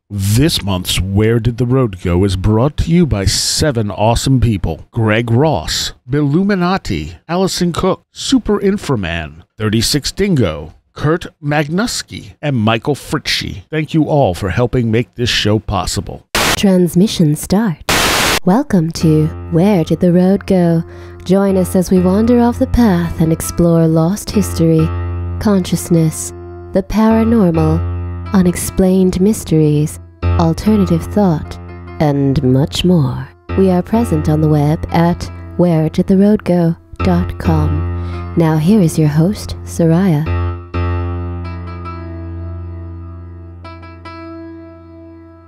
This month's Where Did the Road Go is brought to you by 7 awesome people. Greg Ross, Illuminati, Allison Cook, Super Inframan, 36 Dingo, Kurt Magnuski, and Michael Fritschy. Thank you all for helping make this show possible. Transmission start. Welcome to Where Did the Road Go? Join us as we wander off the path and explore lost history, consciousness, the paranormal, unexplained mysteries, alternative thought, and much more. We are present on the web at wheredidtheroadgo.com. Now here is your host, Seriah.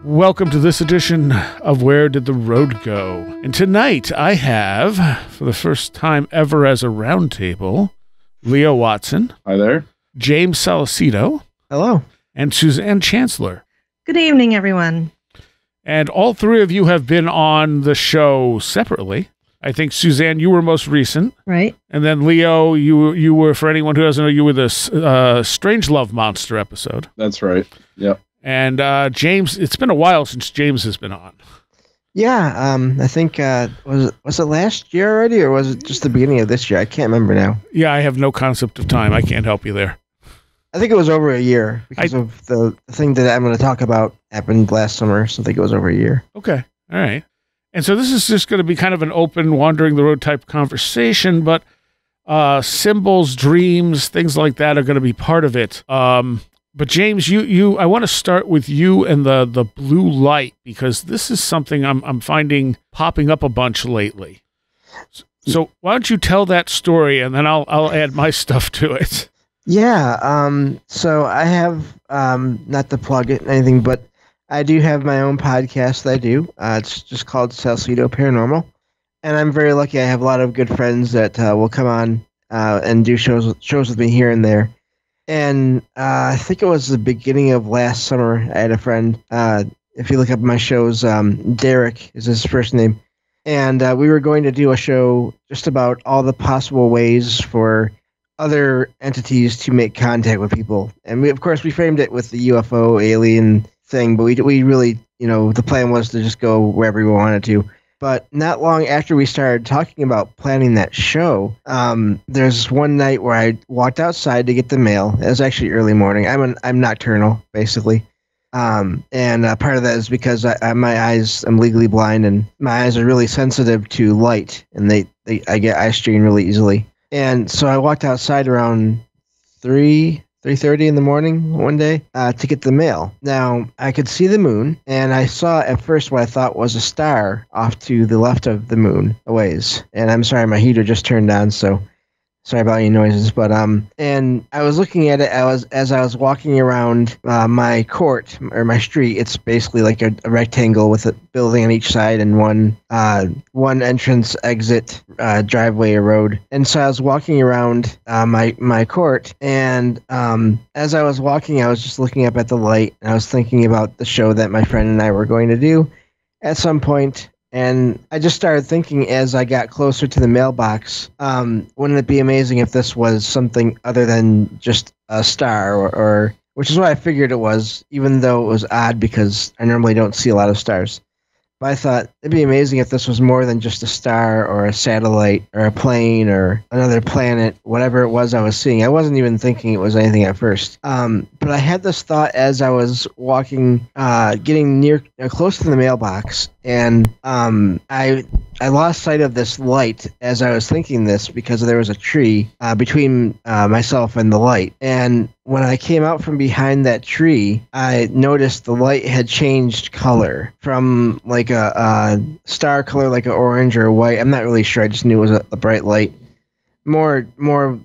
Welcome to this edition of Where Did the Road Go? And tonight I have, for the first time ever as a roundtable, Leo Watson. Hi there. James Salsido. Hello. And Suzanne Chancellor. Good evening, everyone. And all three of you have been on the show separately. I think, Suzanne, you were most recent. Right. And then, Leo, you were, for anyone who doesn't know, you were the Strange Love Monster episode. That's right. Yep. And James, it's been a while since James has been on. Yeah, I think, was it last year already, or was it just the beginning of this year? I can't remember now. Yeah, I have no concept of time. I can't help you there. I think it was over a year because of the thing that I'm going to talk about happened last summer, so I think it was over a year. Okay. All right. And so this is just going to be kind of an open, wandering the road type conversation, but symbols, dreams, things like that are going to be part of it. But James, I want to start with you and the blue light, because this is something I'm finding popping up a bunch lately. So why don't you tell that story, and then I'll add my stuff to it. Yeah, so I have, not to plug it or anything, but I do have my own podcast that I do. It's just called Salsido Paranormal. And I'm very lucky. I have a lot of good friends that will come on and do shows with me here and there. And I think it was the beginning of last summer, I had a friend, if you look up my shows, Derek is his first name. And we were going to do a show just about all the possible ways for other entities to make contact with people. And we framed it with the UFO alien thing, but we really, the plan was to just go wherever we wanted to. But not long after we started talking about planning that show, there's one night where I walked outside to get the mail. It was actually early morning. I'm nocturnal, basically. And part of that is because my eyes, I'm legally blind, and my eyes are really sensitive to light, and I get eye strain really easily. And so I walked outside around 3:30 in the morning one day to get the mail. Now, I could see the moon, and I saw at first what I thought was a star off to the left of the moon a ways. And I'm sorry, my heater just turned on, so sorry about any noises. But and I was looking at it as I was walking around my court or my street. It's basically like a rectangle with a building on each side and one entrance, exit, driveway, or road. And so I was walking around my court, and as I was walking, I was just looking up at the light, and I was thinking about the show that my friend and I were going to do at some point. And I just started thinking as I got closer to the mailbox, wouldn't it be amazing if this was something other than just a star, or which is what I figured it was, even though it was odd because I normally don't see a lot of stars. But I thought it'd be amazing if this was more than just a star or a satellite or a plane or another planet, whatever it was I was seeing. I wasn't even thinking it was anything at first. But I had this thought as I was walking, getting close to the mailbox, and I lost sight of this light as I was thinking this because there was a tree between myself and the light. And when I came out from behind that tree, I noticed the light had changed color from like a star color, like an orange or a white. I'm not really sure. I just knew it was a bright light. More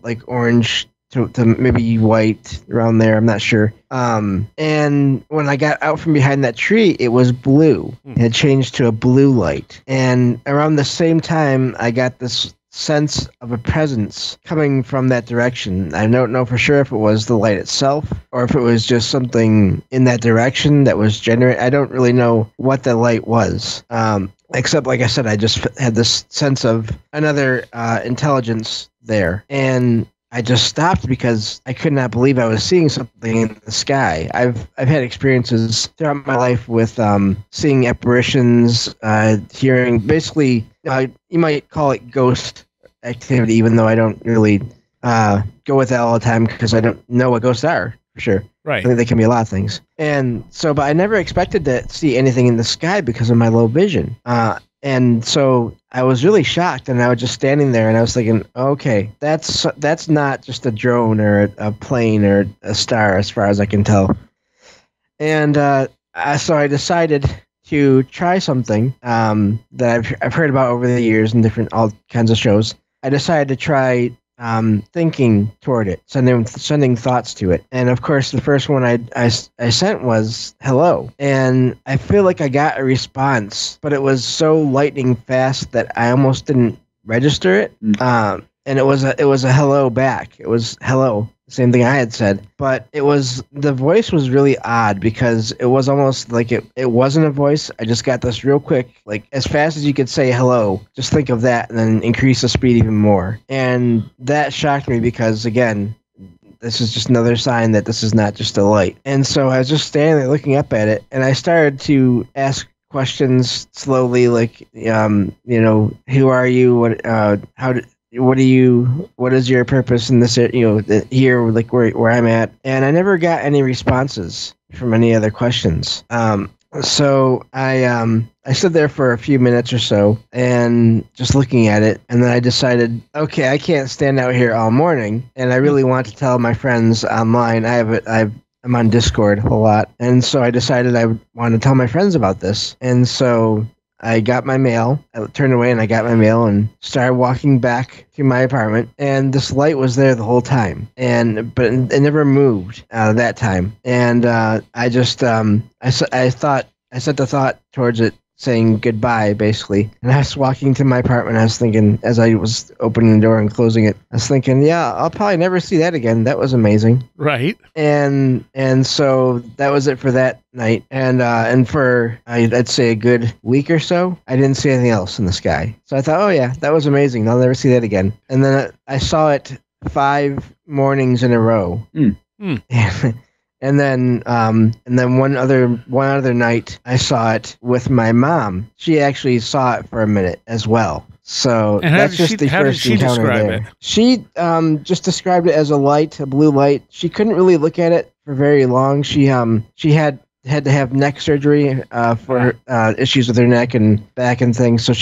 like orange to maybe white around there. I'm not sure. And when I got out from behind that tree, it was blue. It had changed to a blue light. And around the same time, I got this sense of a presence coming from that direction. I don't know for sure if it was the light itself or if it was just something in that direction that was generated. I don't really know what the light was. Except, like I said, I just had this sense of another intelligence there. And I just stopped because I could not believe I was seeing something in the sky. I've had experiences throughout my life with seeing apparitions, hearing, basically, you might call it ghost activity, even though I don't really go with that all the time because I don't know what ghosts are, for sure. Right. I think they can be a lot of things. And so, but I never expected to see anything in the sky because of my low vision. And so I was really shocked, and I was just standing there, and I was thinking, okay, that's not just a drone or a plane or a star, as far as I can tell. And so I decided to try something that I've heard about over the years in all kinds of shows. I decided to try thinking toward it, sending thoughts to it. And of course, the first one I sent was hello. And I feel like I got a response, but it was so lightning fast that I almost didn't register it. And it was a hello back. It was hello. Same thing I had said, but the voice was really odd because it was almost like it wasn't a voice. I just got this real quick, like as fast as you could say hello, just think of that and then increase the speed even more. And that shocked me because, again, this is just another sign that this is not just a light. And so I was just standing there looking up at it, and I started to ask questions slowly, like, who are you? What is your purpose in this, here, like where I'm at? And I never got any responses from any other questions. So I stood there for a few minutes or so and just looking at it. And then I decided, okay, I can't stand out here all morning. And I really want to tell my friends online. I'm on Discord a lot. And so I decided I would want to tell my friends about this. And so I got my mail. I turned away and I got my mail and started walking back to my apartment. And this light was there the whole time, but it never moved that time. And I just I sent the thought towards it, saying goodbye, basically. And I was walking to my apartment. I was thinking, as I was opening the door and closing it, I was thinking, yeah, I'll probably never see that again. That was amazing. Right. And so that was it for that night. And for I'd say a good week or so, I didn't see anything else in the sky. So I thought, oh yeah, that was amazing. I'll never see that again. And then I saw it 5 mornings in a row. And then one other night I saw it with my mom. She actually saw it for a minute as well. So that's just the first encounter there. She just described it as a blue light. She couldn't really look at it for very long. She had to have neck surgery for issues with her neck and back and things. So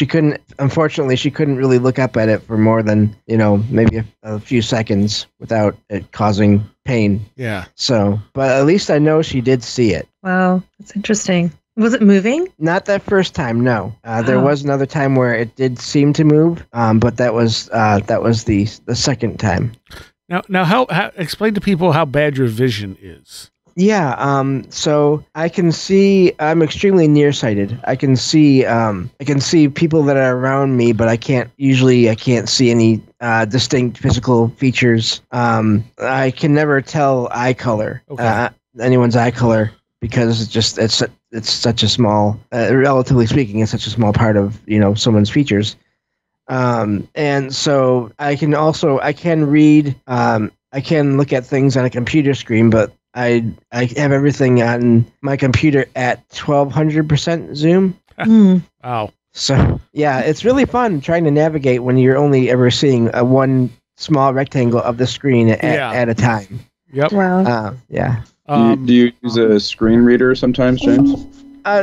unfortunately, she couldn't really look up at it for more than, maybe a few seconds without it causing pain. Yeah. So, but at least I know she did see it. Wow, that's interesting. Was it moving? Not that first time, no. There was another time where it did seem to move, but that was the second time. Now, how explain to people how bad your vision is. Yeah, so I can see. I'm extremely nearsighted. I can see people that are around me, but I can't see any distinct physical features. I can never tell eye color, anyone's eye color, because it's such a small, relatively speaking, it's such a small part of someone's features. And so I can read. I can look at things on a computer screen, but I have everything on my computer at 1200% zoom. Wow. So yeah, it's really fun trying to navigate when you're only ever seeing one small rectangle of the screen at a time. Yep. Wow. Yeah. Do you use a screen reader sometimes, James?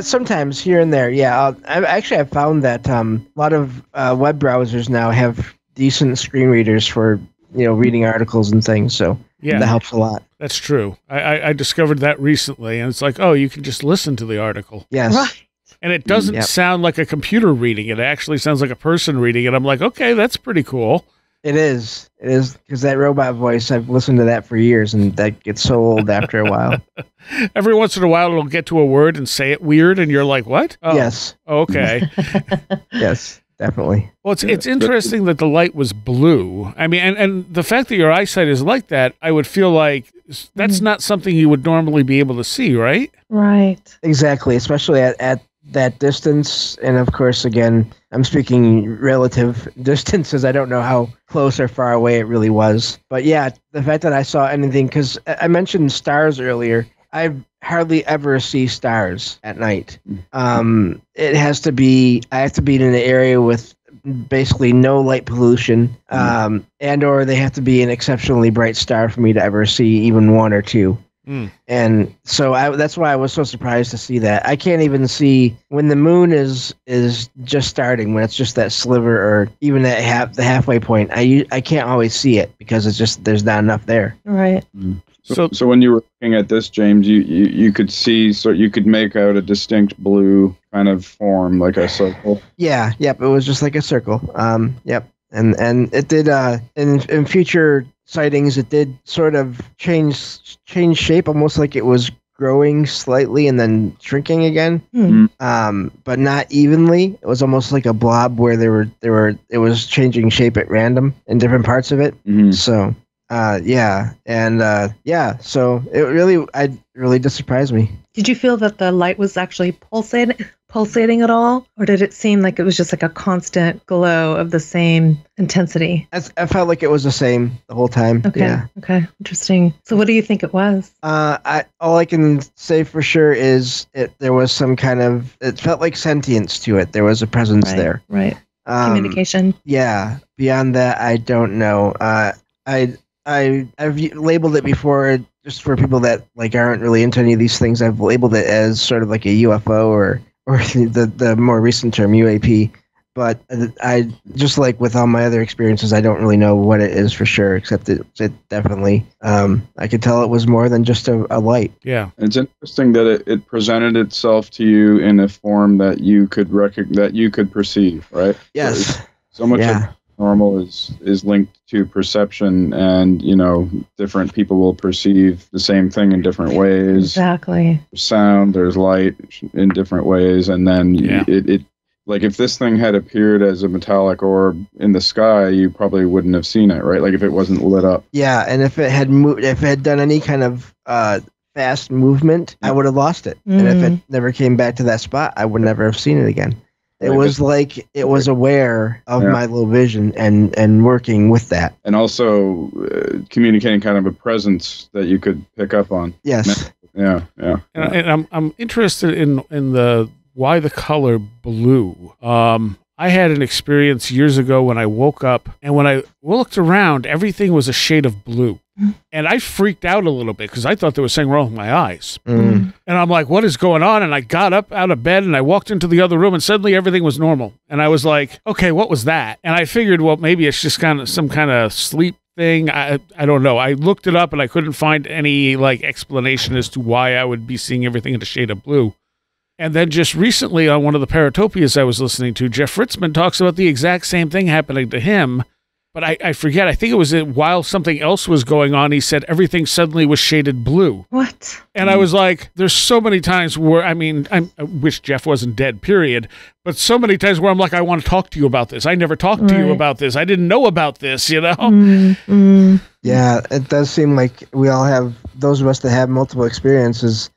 Sometimes here and there. Yeah. I've found that a lot of web browsers now have decent screen readers for reading articles and things. So that helps a lot. That's true. I discovered that recently, and it's like, oh, you can just listen to the article. Yes. Right. And it doesn't sound like a computer reading. It actually sounds like a person reading it. I'm like, okay, that's pretty cool. It is, because that robot voice, I've listened to that for years, and that gets so old after a while. Every once in a while, it'll get to a word and say it weird, and you're like, what? Oh, yes. Okay. Yes, definitely. Well, it's interesting that the light was blue. I mean, and the fact that your eyesight is like that, I would feel like that's not something you would normally be able to see, right? Right. Exactly, especially at that distance, and of course, again, I'm speaking relative distances. I don't know how close or far away it really was. But yeah, the fact that I saw anything, because I mentioned stars earlier, I hardly ever see stars at night. It has to be, I have to be in an area with basically no light pollution, and or they have to be an exceptionally bright star for me to ever see even one or two. And so that's why I was so surprised to see that. I can't even see when the moon is just starting, when it's just that sliver or even at the halfway point. I can't always see it because it's just there's not enough there. Right. So when you were looking at this, James, you could see, so you could make out a distinct blue kind of form, like a circle. Yeah. Yep. It was just like a circle. Yep. And it did in future sightings, it did sort of change shape, almost like it was growing slightly and then shrinking again. But not evenly. It was almost like a blob where it was changing shape at random in different parts of it. So so it really just surprised me. Did you feel that the light was actually pulsating at all? Or did it seem like it was just like a constant glow of the same intensity? I felt like it was the same the whole time. Okay. Yeah. Okay. Interesting. So what do you think it was? All I can say for sure is there was some kind of, it felt like sentience to it. There was a presence there. Right. Communication. Yeah. Beyond that, I don't know. I've labeled it before, just for people that like aren't really into any of these things. I've labeled it as sort of like a UFO or the more recent term UAP. But I just like with all my other experiences, I don't really know what it is for sure, except it definitely, I could tell it was more than just a light. Yeah. It's interesting that it presented itself to you in a form that you could that you could perceive, right? Yes. So much of normal is linked to perception, and different people will perceive the same thing in different ways. Exactly. There's sound, there's light in different ways, and then it like if this thing had appeared as a metallic orb in the sky, you probably wouldn't have seen it, right? Like if it wasn't lit up. Yeah, and if it had done any kind of fast movement, I would have lost it. And if it never came back to that spot, I would never have seen it again. It was like it was aware of my low vision and working with that. And also communicating kind of a presence that you could pick up on. Yes. Yeah. And I'm interested in the why the color blue. I had an experience years ago when I woke up, and when I looked around, everything was a shade of blue. And I freaked out a little bit because I thought there was something wrong with my eyes. And I'm like, what is going on? And I got up out of bed and I walked into the other room, and suddenly everything was normal. And I was like, okay, what was that? And I figured, well, maybe it's just kind of some kind of sleep thing. I don't know. I looked it up and I couldn't find any explanation as to why I would be seeing everything in a shade of blue. And then just recently on one of the Paratopias I was listening to, Jeff Ritzman talks about the exact same thing happening to him. But I forget. I think it was while something else was going on, he said everything suddenly was shaded blue. What? And I was like, there's so many times where, I wish Jeff wasn't dead, period. But so many times where I'm like, I want to talk to you about this. I never talked to you about this. I didn't know about this, Yeah, it does seem like we all have, those of us that have multiple experiences,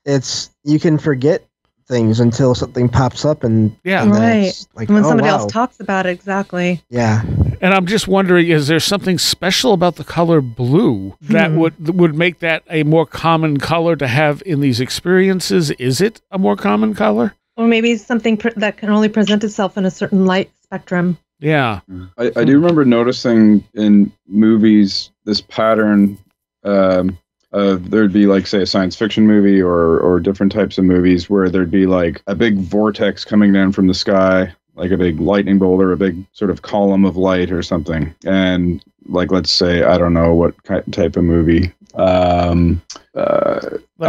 you can forget things until something pops up and right. Like, when somebody else talks about it, exactly. Yeah. And I'm just wondering, is there something special about the color blue that would make that a more common color to have in these experiences? Is it a more common color? Or maybe something that can only present itself in a certain light spectrum. Yeah. I do remember noticing in movies this pattern. There'd be say a science fiction movie or different types of movies where there'd be a big vortex coming down from the sky, like a big lightning bolt or a big sort of column of light or something. And let's say, I don't know what type of movie. I'll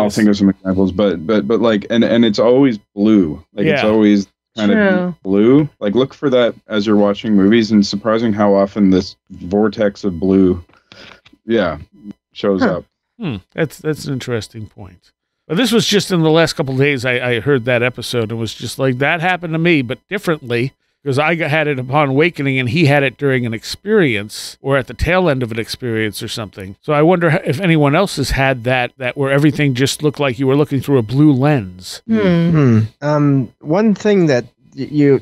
think of some examples, but and it's always blue. It's always kind of blue. Look for that as you're watching movies, and it's surprising how often this vortex of blue, shows up. That's an interesting point. But this was just in the last couple of days I heard that episode, and was just like, that happened to me, but differently. because I had it upon awakening and he had it during an experience or at the tail end of an experience or something. So I wonder if anyone else has had that where everything just looked like you were looking through a blue lens. One thing that you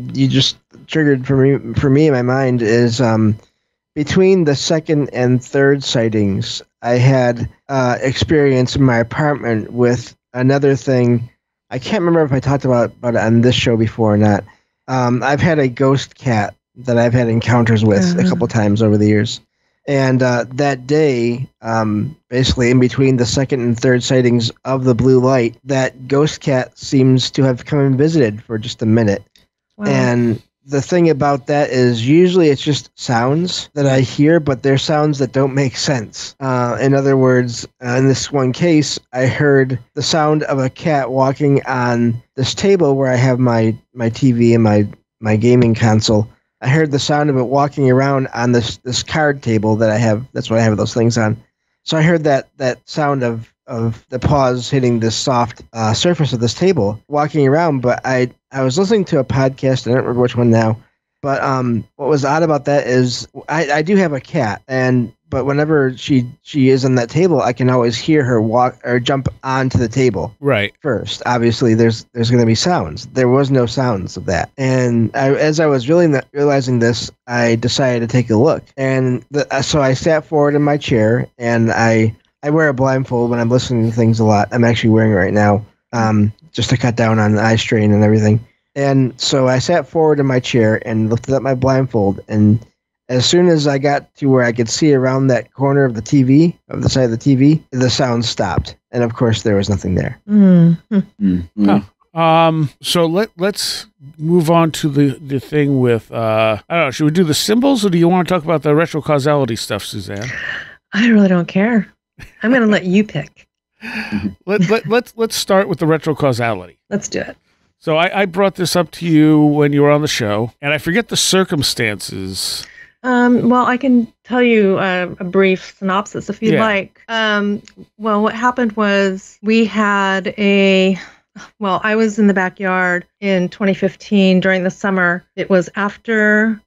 just triggered for me in my mind is between the second and third sightings, I had experience in my apartment with another thing. I can't remember if I talked about it on this show before or not. I've had a ghost cat that I've had encounters with a couple times over the years. And that day, basically in between the second and third sightings of the blue light, that ghost cat seems to have come and visited for just a minute. Wow. And the thing about that is usually it's just sounds that I hear, but they're sounds that don't make sense. In other words, in this one case, I heard the sound of a cat walking on this table where I have my TV and my gaming console. I heard the sound of it walking around on this card table that I have. That's what I have those things on. So I heard that sound of the paws hitting this soft surface of this table, walking around. But I was listening to a podcast. I don't remember which one now. But what was odd about that is I do have a cat, but whenever she is on that table, I can always hear her walk or jump onto the table. Right. First, obviously, there's going to be sounds. There was no sounds of that, and as I was really realizing this, I decided to take a look, and so I sat forward in my chair, and I wear a blindfold when I'm listening to things a lot. I'm actually wearing it right now, just to cut down on the eye strain and everything. And so I sat forward in my chair and lifted up my blindfold, and as soon as I got to where I could see around that corner of the TV, of the side of the TV, the sound stopped. And of course, there was nothing there. So let's move on to the thing with, I don't know, should we do the symbols or do you want to talk about the retrocausality stuff, Suzanne? I really don't care. I'm going to let you pick. Let's start with the retrocausality. Let's do it. So I brought this up to you when you were on the show, and I forget the circumstances. Well, I can tell you a brief synopsis if you'd like. Well, what happened was I was in the backyard in 2015 during the summer. It was after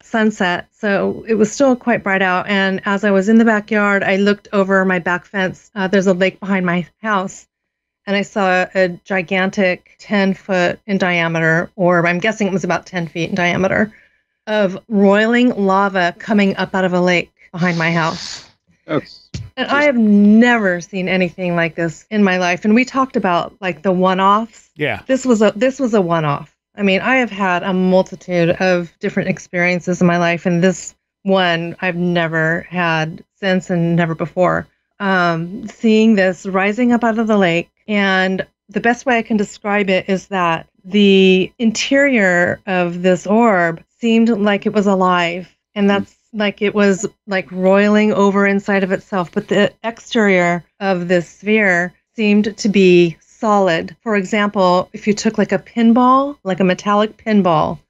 sunset, so it was still quite bright out. And as I was in the backyard, I looked over my back fence. There's a lake behind my house. And I saw a gigantic 10-foot in diameter, or I'm guessing it was about 10 feet in diameter, of roiling lava coming up out of a lake behind my house. And I have never seen anything like this in my life. And we talked about like the one-offs. Yeah. This was a one-off. I mean, I have had a multitude of different experiences in my life, and this one I've never had since and never before. Seeing this rising up out of the lake, and the best way I can describe it is that the interior of this orb seemed like it was alive, and that's like it was like roiling over inside of itself. But the exterior of this sphere seemed to be solid. For example, if you took like a pinball, like a metallic pinball,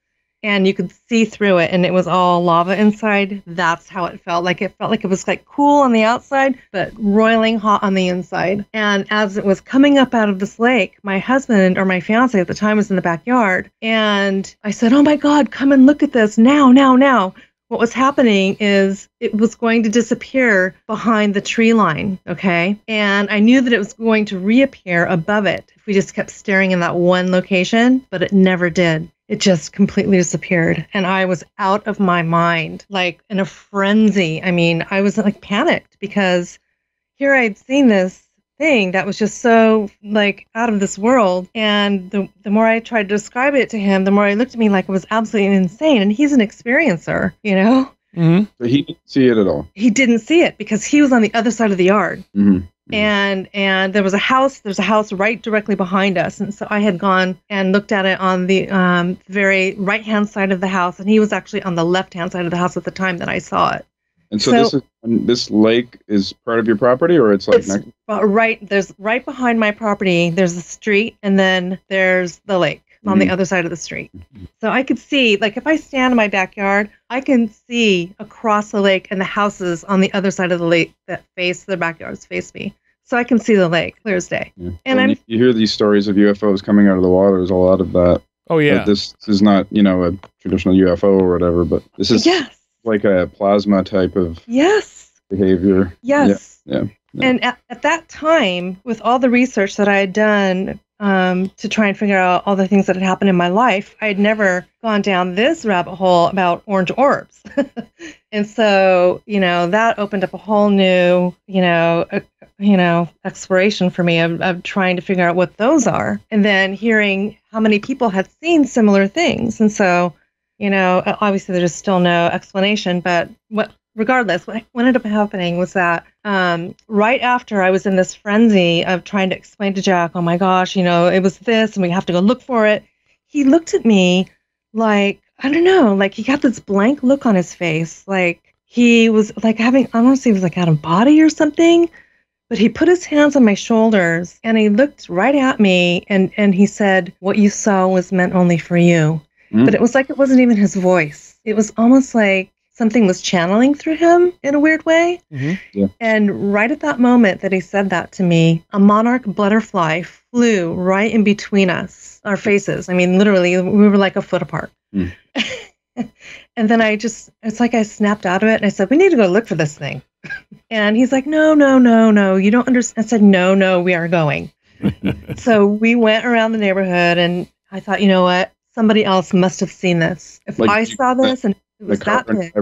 and you could see through it and it was all lava inside, that's how it felt. Like it felt like it was like cool on the outside, but roiling hot on the inside. And as it was coming up out of this lake, my husband, or my fiance at the time, was in the backyard. And I said, "Oh my God, come and look at this now, now, now." What was happening is it was going to disappear behind the tree line, okay? And I knew that it was going to reappear above it if we just kept staring in that one location, but it never did. It just completely disappeared. And I was out of my mind, like in a frenzy. I mean, I was like panicked because here I'd seen this thing that was just so like out of this world. And the more I tried to describe it to him, the more he looked at me like it was absolutely insane. And he's an experiencer, you know? Mm-hmm. So he didn't see it at all. He didn't see it because he was on the other side of the yard. Mm-hmm. And there's a house right directly behind us. And so I had gone and looked at it on the very right-hand side of the house, and he was actually on the left-hand side of the house at the time that I saw it. And so this lake is part of your property, or it's like next? Right behind my property, there's the street, and then there's the lake on the other side of the street. So I could see, like if I stand in my backyard, I can see across the lake and the houses on the other side of the lake that face the backyards face me. So I can see the lake clear as day. Yeah. And you hear these stories of UFOs coming out of the water. There's a lot of that. Oh, yeah. But this is not, a traditional UFO or whatever, but this is like a plasma type of behavior. Yes. Yeah. And at that time, with all the research that I had done to try and figure out all the things that had happened in my life, I had never gone down this rabbit hole about orange orbs. And so, that opened up a whole new, exploration for me of trying to figure out what those are. And then hearing how many people had seen similar things. And so, obviously there's still no explanation, but regardless, what ended up happening was that right after I was in this frenzy of trying to explain to Jack, oh my gosh, it was this and we have to go look for it. He looked at me like, I don't know, like he got this blank look on his face. Like he was like I don't know if he was like out of body or something, but he put his hands on my shoulders and he looked right at me and he said, what you saw was meant only for you. But it was like it wasn't even his voice. It was almost like something was channeling through him in a weird way. Yeah. And right at that moment that he said that to me, a monarch butterfly flew right in between us, our faces. I mean, literally, we were like a foot apart. And then it's like I snapped out of it and I said, we need to go look for this thing. And he's like, no, you don't understand. I said, no, we are going. So we went around the neighborhood and I thought, you know what? Somebody else must have seen this. If I saw this and it was that big.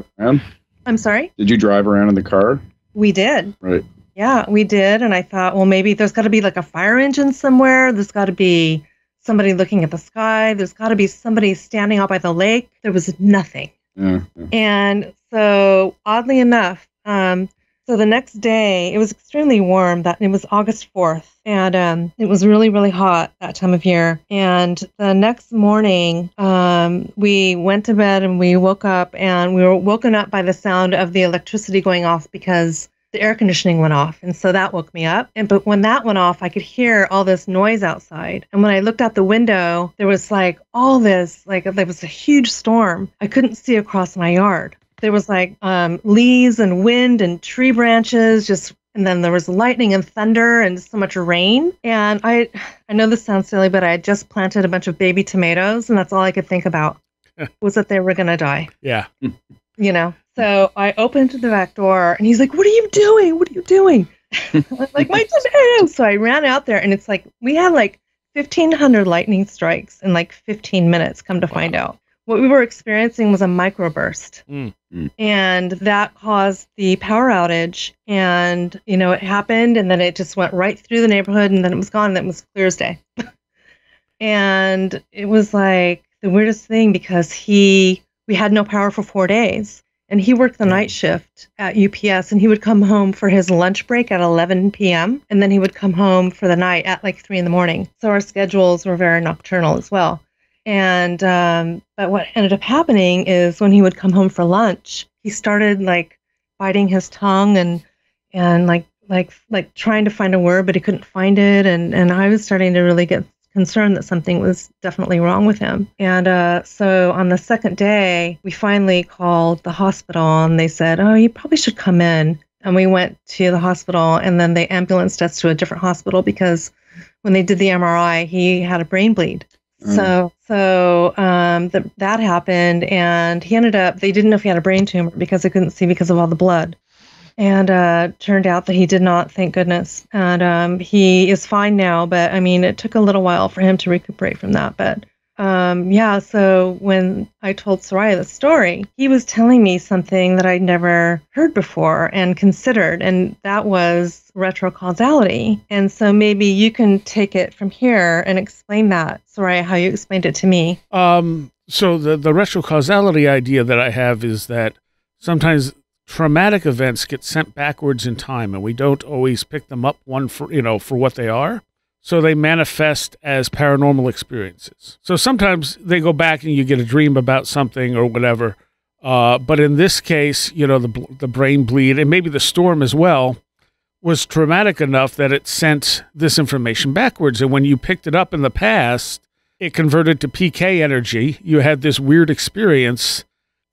I'm sorry? Did you drive around in the car? We did. Right. Yeah, we did. And I thought, well, maybe there's got to be like a fire engine somewhere. There's got to be somebody looking at the sky. There's got to be somebody standing out by the lake. There was nothing. Yeah. And so oddly enough, so the next day, it was extremely warm. It was August 4th, and it was really, really hot that time of year. And the next morning, we went to bed and we woke up, and we were woken up by the sound of the electricity going off because the air conditioning went off. And so that woke me up. But when that went off, I could hear all this noise outside. And when I looked out the window, there was like all this, like there was a huge storm. I couldn't see across my yard. There was like leaves and wind and tree branches, and then there was lightning and thunder and so much rain. And I know this sounds silly, but I had just planted a bunch of baby tomatoes, and that's all I could think about was that they were going to die. Yeah. So I opened the back door, and he's like, what are you doing? What are you doing? I'm like, my tomatoes. So I ran out there, and it's like, we had like 1,500 lightning strikes in like 15 minutes, come to find out. What we were experiencing was a microburst, and that caused the power outage. And, it happened, and then it just went right through the neighborhood, and then it was gone, and it was clear as day. And it was like the weirdest thing because we had no power for 4 days, and he worked the night shift at UPS, and he would come home for his lunch break at 11 p.m., and then he would come home for the night at like 3 a.m. So our schedules were very nocturnal as well. And but what ended up happening is when he would come home for lunch, he started like biting his tongue and like trying to find a word, but he couldn't find it. And I was starting to really get concerned that something was definitely wrong with him. And so on the second day, we finally called the hospital, and they said, oh, you probably should come in. And we went to the hospital, and then they ambulanced us to a different hospital because when they did the MRI, he had a brain bleed. So that happened, and he ended up, they didn't know if he had a brain tumor because they couldn't see because of all the blood. And turned out that he did not, thank goodness. And he is fine now, but I mean, it took a little while for him to recuperate from that. But so when I told Seriah the story, he was telling me something that I'd never heard before and considered, and that was retrocausality. And so maybe you can take it from here and explain that, Seriah, how you explained it to me. So the retrocausality idea that I have is that sometimes traumatic events get sent backwards in time, and we don't always pick them up for what they are. So they manifest as paranormal experiences. So sometimes they go back and you get a dream about something or whatever. But in this case, the brain bleed and maybe the storm as well was traumatic enough that it sent this information backwards. And when you picked it up in the past, it converted to PK energy. You had this weird experience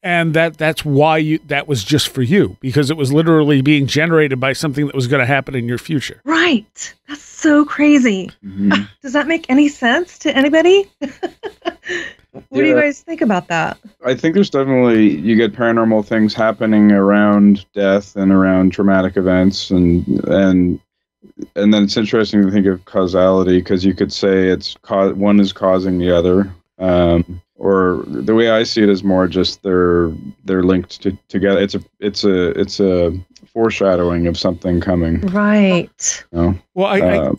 And that's why that was just for you, because it was literally being generated by something that was going to happen in your future. Right. That's so crazy. Mm-hmm. Does that make any sense to anybody? What do you guys think about that? I think there's definitely, you get paranormal things happening around death and around traumatic events, and then it's interesting to think of causality, because you could say one is causing the other. Or the way I see it is more just they're linked together. It's a foreshadowing of something coming. Right. You know? Well,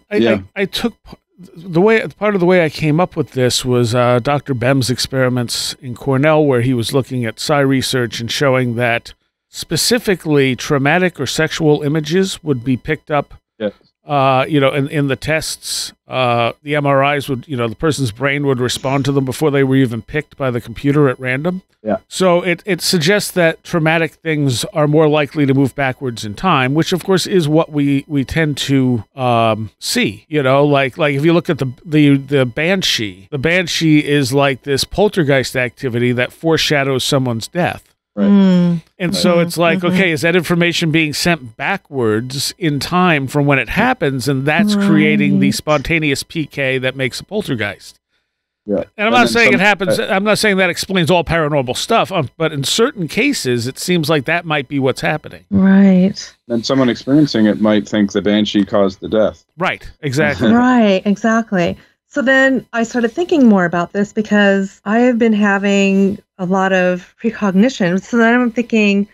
I took part of the way I came up with this was Dr. Bem's experiments in Cornell, where he was looking at psi research and showing that specifically traumatic or sexual images would be picked up. Yes. In the tests, the MRIs would, the person's brain would respond to them before they were even picked by the computer at random. Yeah. So it suggests that traumatic things are more likely to move backwards in time, which of course is what we tend to see. Like if you look at the banshee, the banshee is like this poltergeist activity that foreshadows someone's death. Right. And so it's like, okay, is that information being sent backwards in time from when it happens? And that's creating the spontaneous PK that makes a poltergeist. Yeah. And I'm not saying it happens. I'm not saying that explains all paranormal stuff, but in certain cases, it seems like that might be what's happening. Right. And someone experiencing it might think the banshee caused the death. Right. Exactly. Right. Exactly. So then I started thinking more about this, because I have been having a lot of precognition. So then I'm thinking,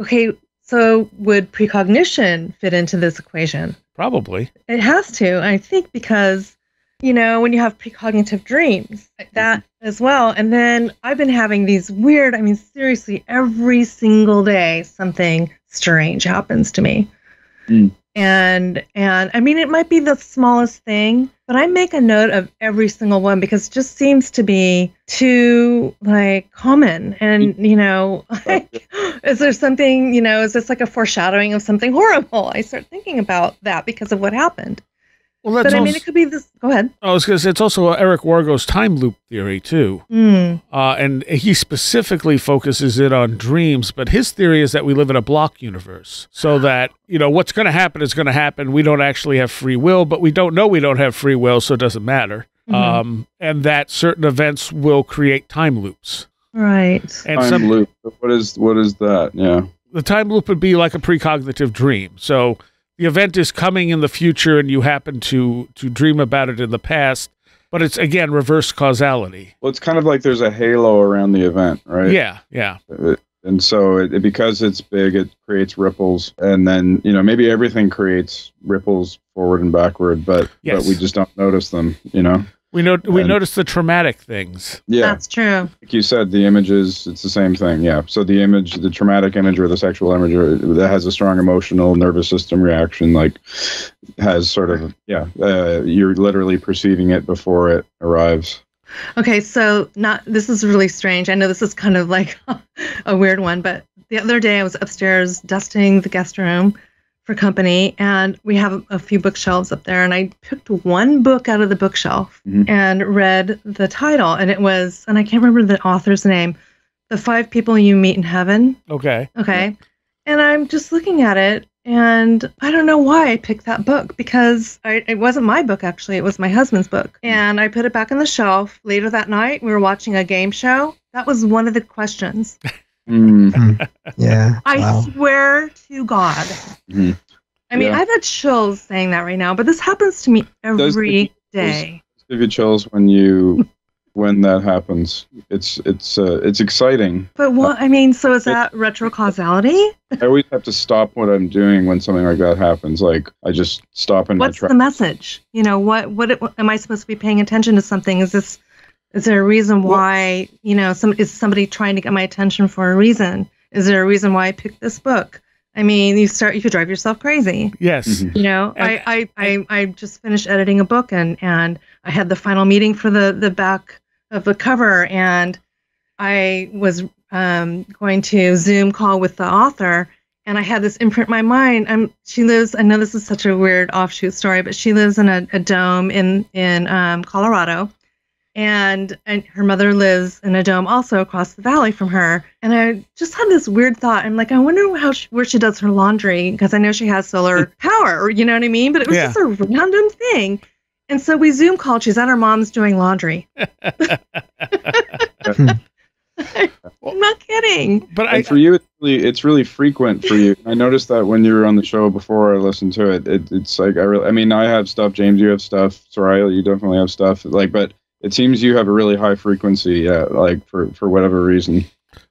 okay, so would precognition fit into this equation? Probably. It has to, I think, because, when you have precognitive dreams, like that as well. And then I've been having these weird, seriously, every single day, something strange happens to me. Mm. And it might be the smallest thing, but I make a note of every single one, because it just seems to be too common. And, is there something, is this like a foreshadowing of something horrible? I start thinking about that because of what happened. Well, but it could be this. Go ahead. I was going to say, it's also Eric Wargo's time loop theory, too. And he specifically focuses it on dreams, but his theory is that we live in a block universe. So that, what's going to happen is going to happen. We don't actually have free will, but we don't know we don't have free will, so it doesn't matter. And that certain events will create time loops. Right. And time loop. What is that? Yeah. The time loop would be like a precognitive dream. So the event is coming in the future, and you happen to dream about it in the past, but it's, again, reverse causality. Well, it's kind of like there's a halo around the event, right? Yeah. And so because it's big, it creates ripples, and then, maybe everything creates ripples forward and backward, but we just don't notice them, We notice the traumatic things. Yeah. That's true. Like you said, the images, it's the same thing. Yeah. So the traumatic image or the sexual image that has a strong emotional nervous system reaction, has sort of, you're literally perceiving it before it arrives. Okay. So this is really strange. I know this is kind of like a weird one, but the other day I was upstairs dusting the guest room for company, and we have a few bookshelves up there, and I picked one book out of the bookshelf and read the title, and it was, and I can't remember the author's name, The 5 People You Meet in Heaven. Okay. And I'm just looking at it, and I don't know why I picked that book, because it wasn't my book, actually. It was my husband's book. And I put it back on the shelf. Later that night, we were watching a game show. That was one of the questions. Yeah. I swear to God. I've had chills saying that right now, but this happens to me every day. Give you chills when that happens. It's exciting. But what so is that retrocausality? I always have to stop what I'm doing when something like that happens. Like, I just stop in my tracks. What's the message? What am I supposed to be paying attention to something? Is there a reason why, is somebody trying to get my attention for a reason? Is there a reason why I picked this book? You could drive yourself crazy. Yes. I just finished editing a book, and I had the final meeting for the back of the cover, and I was going to Zoom call with the author, and I had this imprint in my mind. She lives, I know this is such a weird offshoot story, but she lives in a dome in Colorado. And her mother lives in a dome also across the valley from her. And I just had this weird thought. I'm like, I wonder where she does her laundry, because I know she has solar power, you know what I mean? But it was just a random thing. And so we Zoom called. She's at her mom's doing laundry. I'm not kidding. But for you, it's really frequent for you. I noticed that when you were on the show before I listened to it. It's like I have stuff. James, you have stuff. Seriah, you definitely have stuff. Like, but it seems you have a really high frequency. Like for whatever reason.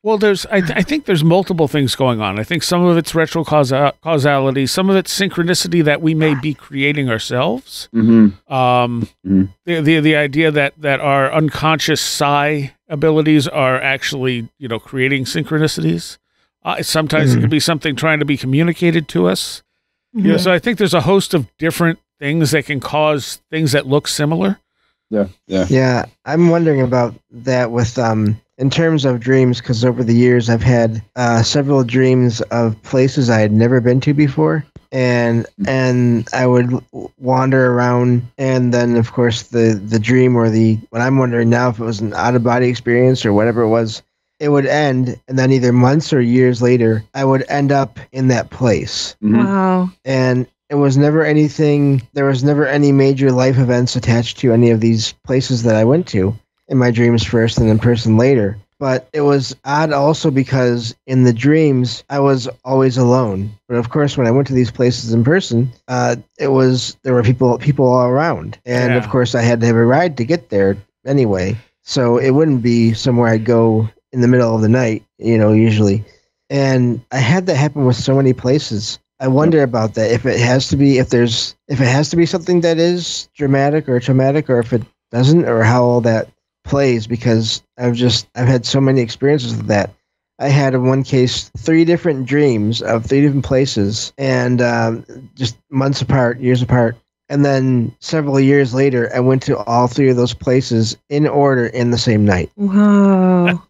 Well, I think there's multiple things going on. I think some of it's retrocausality, some of it's synchronicity that we may be creating ourselves. Mm-hmm. The idea that our unconscious psi abilities are actually, creating synchronicities. Sometimes it could be something trying to be communicated to us. Mm-hmm. So I think there's a host of different things that can cause things that look similar. Yeah. I'm wondering about that with in terms of dreams, because over the years I've had several dreams of places I had never been to before, and I would wander around, and then of course the dream or what I'm wondering now, if it was an out of body experience or whatever it was, it would end, and then either months or years later I would end up in that place. Mm-hmm. Wow. And it was never anything. There was never any major life events attached to any of these places that I went to in my dreams first and in person later. But it was odd also because in the dreams, I was always alone. But of course, when I went to these places in person, there were people all around. And of course, I had to have a ride to get there anyway. So it wouldn't be somewhere I'd go in the middle of the night, usually. And I had that happen with so many places. I wonder about that. If it has to be something that is dramatic or traumatic, or if it doesn't, or how all that plays, because I've had so many experiences with that. I had in one case 3 different dreams of 3 different places, and just months apart, years apart. And then several years later, I went to all 3 of those places in order in the same night. Wow.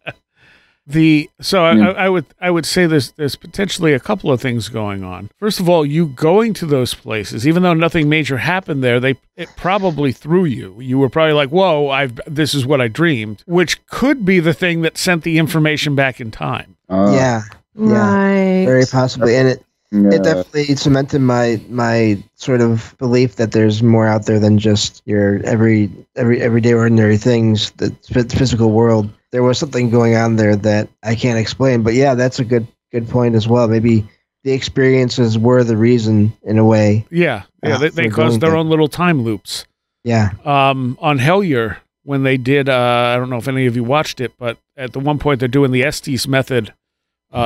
I would say there's potentially a couple of things going on. First of all, you going to those places, even though nothing major happened there, it probably threw you. You were probably like, "Whoa, this is what I dreamed," which could be the thing that sent the information back in time. Yeah, right. Very possibly, and it definitely cemented my sort of belief that there's more out there than just your everyday ordinary things, the physical world. There was something going on there that I can't explain. But yeah, that's a good point as well. Maybe the experiences were the reason in a way. Yeah. They caused their own little time loops. Yeah. On Hellier, when they did, I don't know if any of you watched it, but at the one point they're doing the Estes method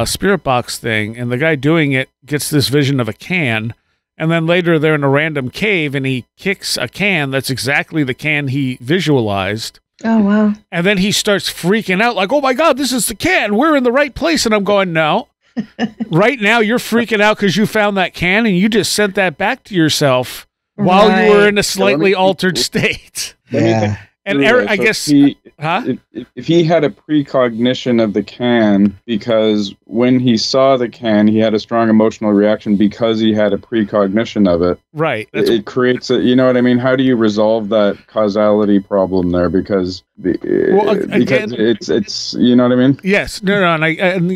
spirit box thing, and the guy doing it gets this vision of a can, and then later they're in a random cave and he kicks a can that's exactly the can he visualized. Oh, wow. And then he starts freaking out like, "Oh my God, this is the can. We're in the right place." And I'm going, "No. Right now you're freaking out because you found that can and you just sent that back to yourself while you were in a slightly altered state." Yeah. And Eric, I guess, if he had a precognition of the can, because when he saw the can, he had a strong emotional reaction because he had a precognition of it. Right. It creates a, you know what I mean? How do you resolve that causality problem there? Because it's you know what I mean? Yes. No. And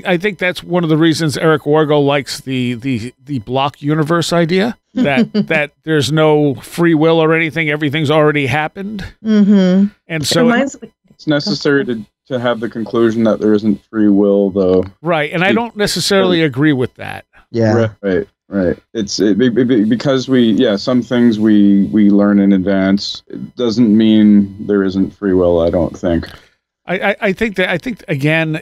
I think that's one of the reasons Eric Wargo likes the block universe idea. that there's no free will or anything. Everything's already happened. Mm-hmm. And so it's necessary to have the conclusion that there isn't free will, though. Right. And I don't necessarily agree with that. Yeah. Right. Because some things we learn in advance. It doesn't mean there isn't free will, I don't think. I think again,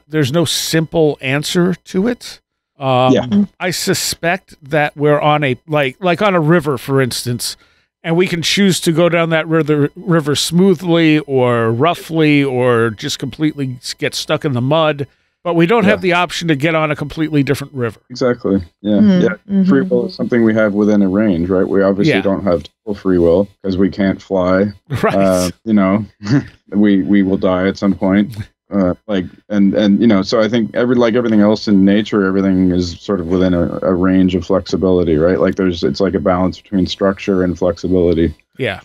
there's no simple answer to it. I suspect that we're on a like on a river, for instance, and we can choose to go down that river smoothly or roughly or just completely get stuck in the mud, but we don't have the option to get on a completely different river. Exactly. Yeah. Mm-hmm. Free will is something we have within a range, right? We obviously don't have total free will because we can't fly. Right. We will die at some point. So I think everything else in nature, everything is sort of within a range of flexibility, right? Like it's like a balance between structure and flexibility. Yeah.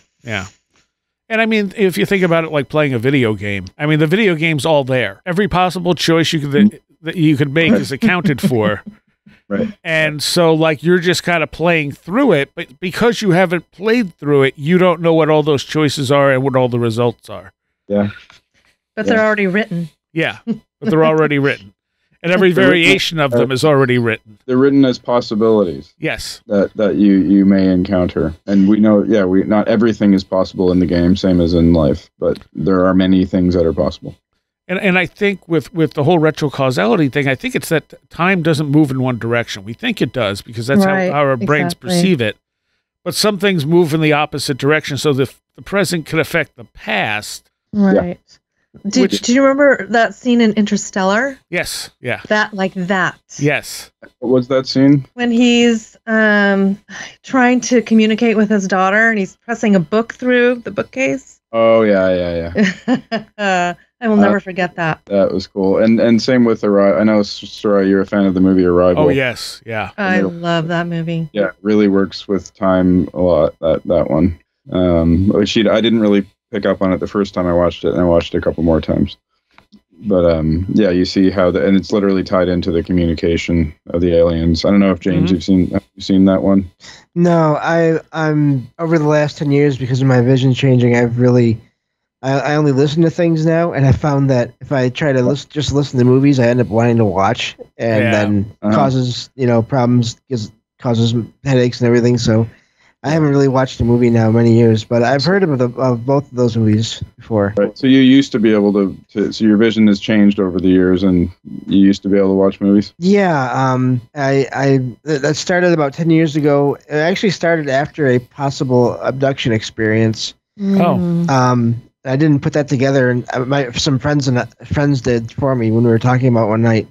And I mean, if you think about it like playing a video game, I mean, the video game's all there. Every possible choice that you could make is accounted for. Right. And so, like, you're just kind of playing through it, but because you haven't played through it, you don't know what all those choices are and what all the results are. Yeah. But they're already written. Yeah, but they're already written. And every variation of them is already written. They're written as possibilities. Yes. That you may encounter. And we know, not everything is possible in the game, same as in life, but there are many things that are possible. And I think with the whole retrocausality thing, I think it's that time doesn't move in one direction. We think it does because that's how our brains perceive it. But some things move in the opposite direction, so the present can affect the past. Right. Yeah. Do you remember that scene in Interstellar? Yes. Yeah. That. Yes. What was that scene? When he's trying to communicate with his daughter and he's pressing a book through the bookcase. Oh, yeah. I will never forget that. That was cool. And same with Arrival. I know, Seriah, you're a fan of the movie Arrival. Oh, yes. Yeah. I love that movie. Yeah, really works with time a lot, that one. Which I didn't really pick up on it the first time I watched it, and I watched it a couple more times. But you see how and it's literally tied into the communication of the aliens. I don't know if James, have you seen that one? No, I'm over the last 10 years because of my vision changing. I only listen to things now, and I found that if I try to listen to movies, I end up wanting to watch, and then causes problems, causes headaches and everything. So I haven't really watched a movie now in many years, but I've heard of both of those movies before. Right. So you used to be able to so your vision has changed over the years, and you used to be able to watch movies? Yeah. That started about 10 years ago. It actually started after a possible abduction experience. Oh. I didn't put that together, and some friends did for me when we were talking about one night.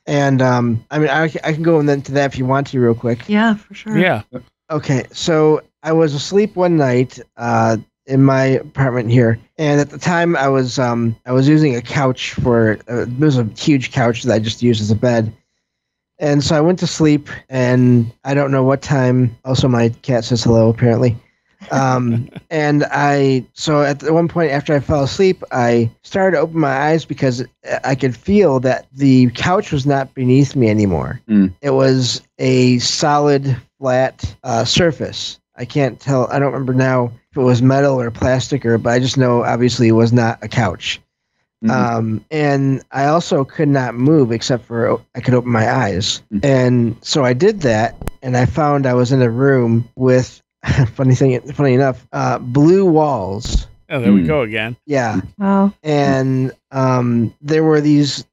And I can go into that if you want to, real quick. Yeah, for sure. Yeah. Okay, so I was asleep one night in my apartment here, and at the time I was using a couch it was a huge couch that I just used as a bed. And so I went to sleep, and I don't know what time. Also, my cat says hello, apparently. And so at one point after I fell asleep, I started to open my eyes because I could feel that the couch was not beneath me anymore. It was a solid, flat surface. I can't tell. I don't remember now if it was metal or plastic, but I just know obviously it was not a couch. And I also could not move except for I could open my eyes. And so I did that, and I found I was in a room with funny enough, blue walls. Oh, there we go again. Yeah. Wow. And there were these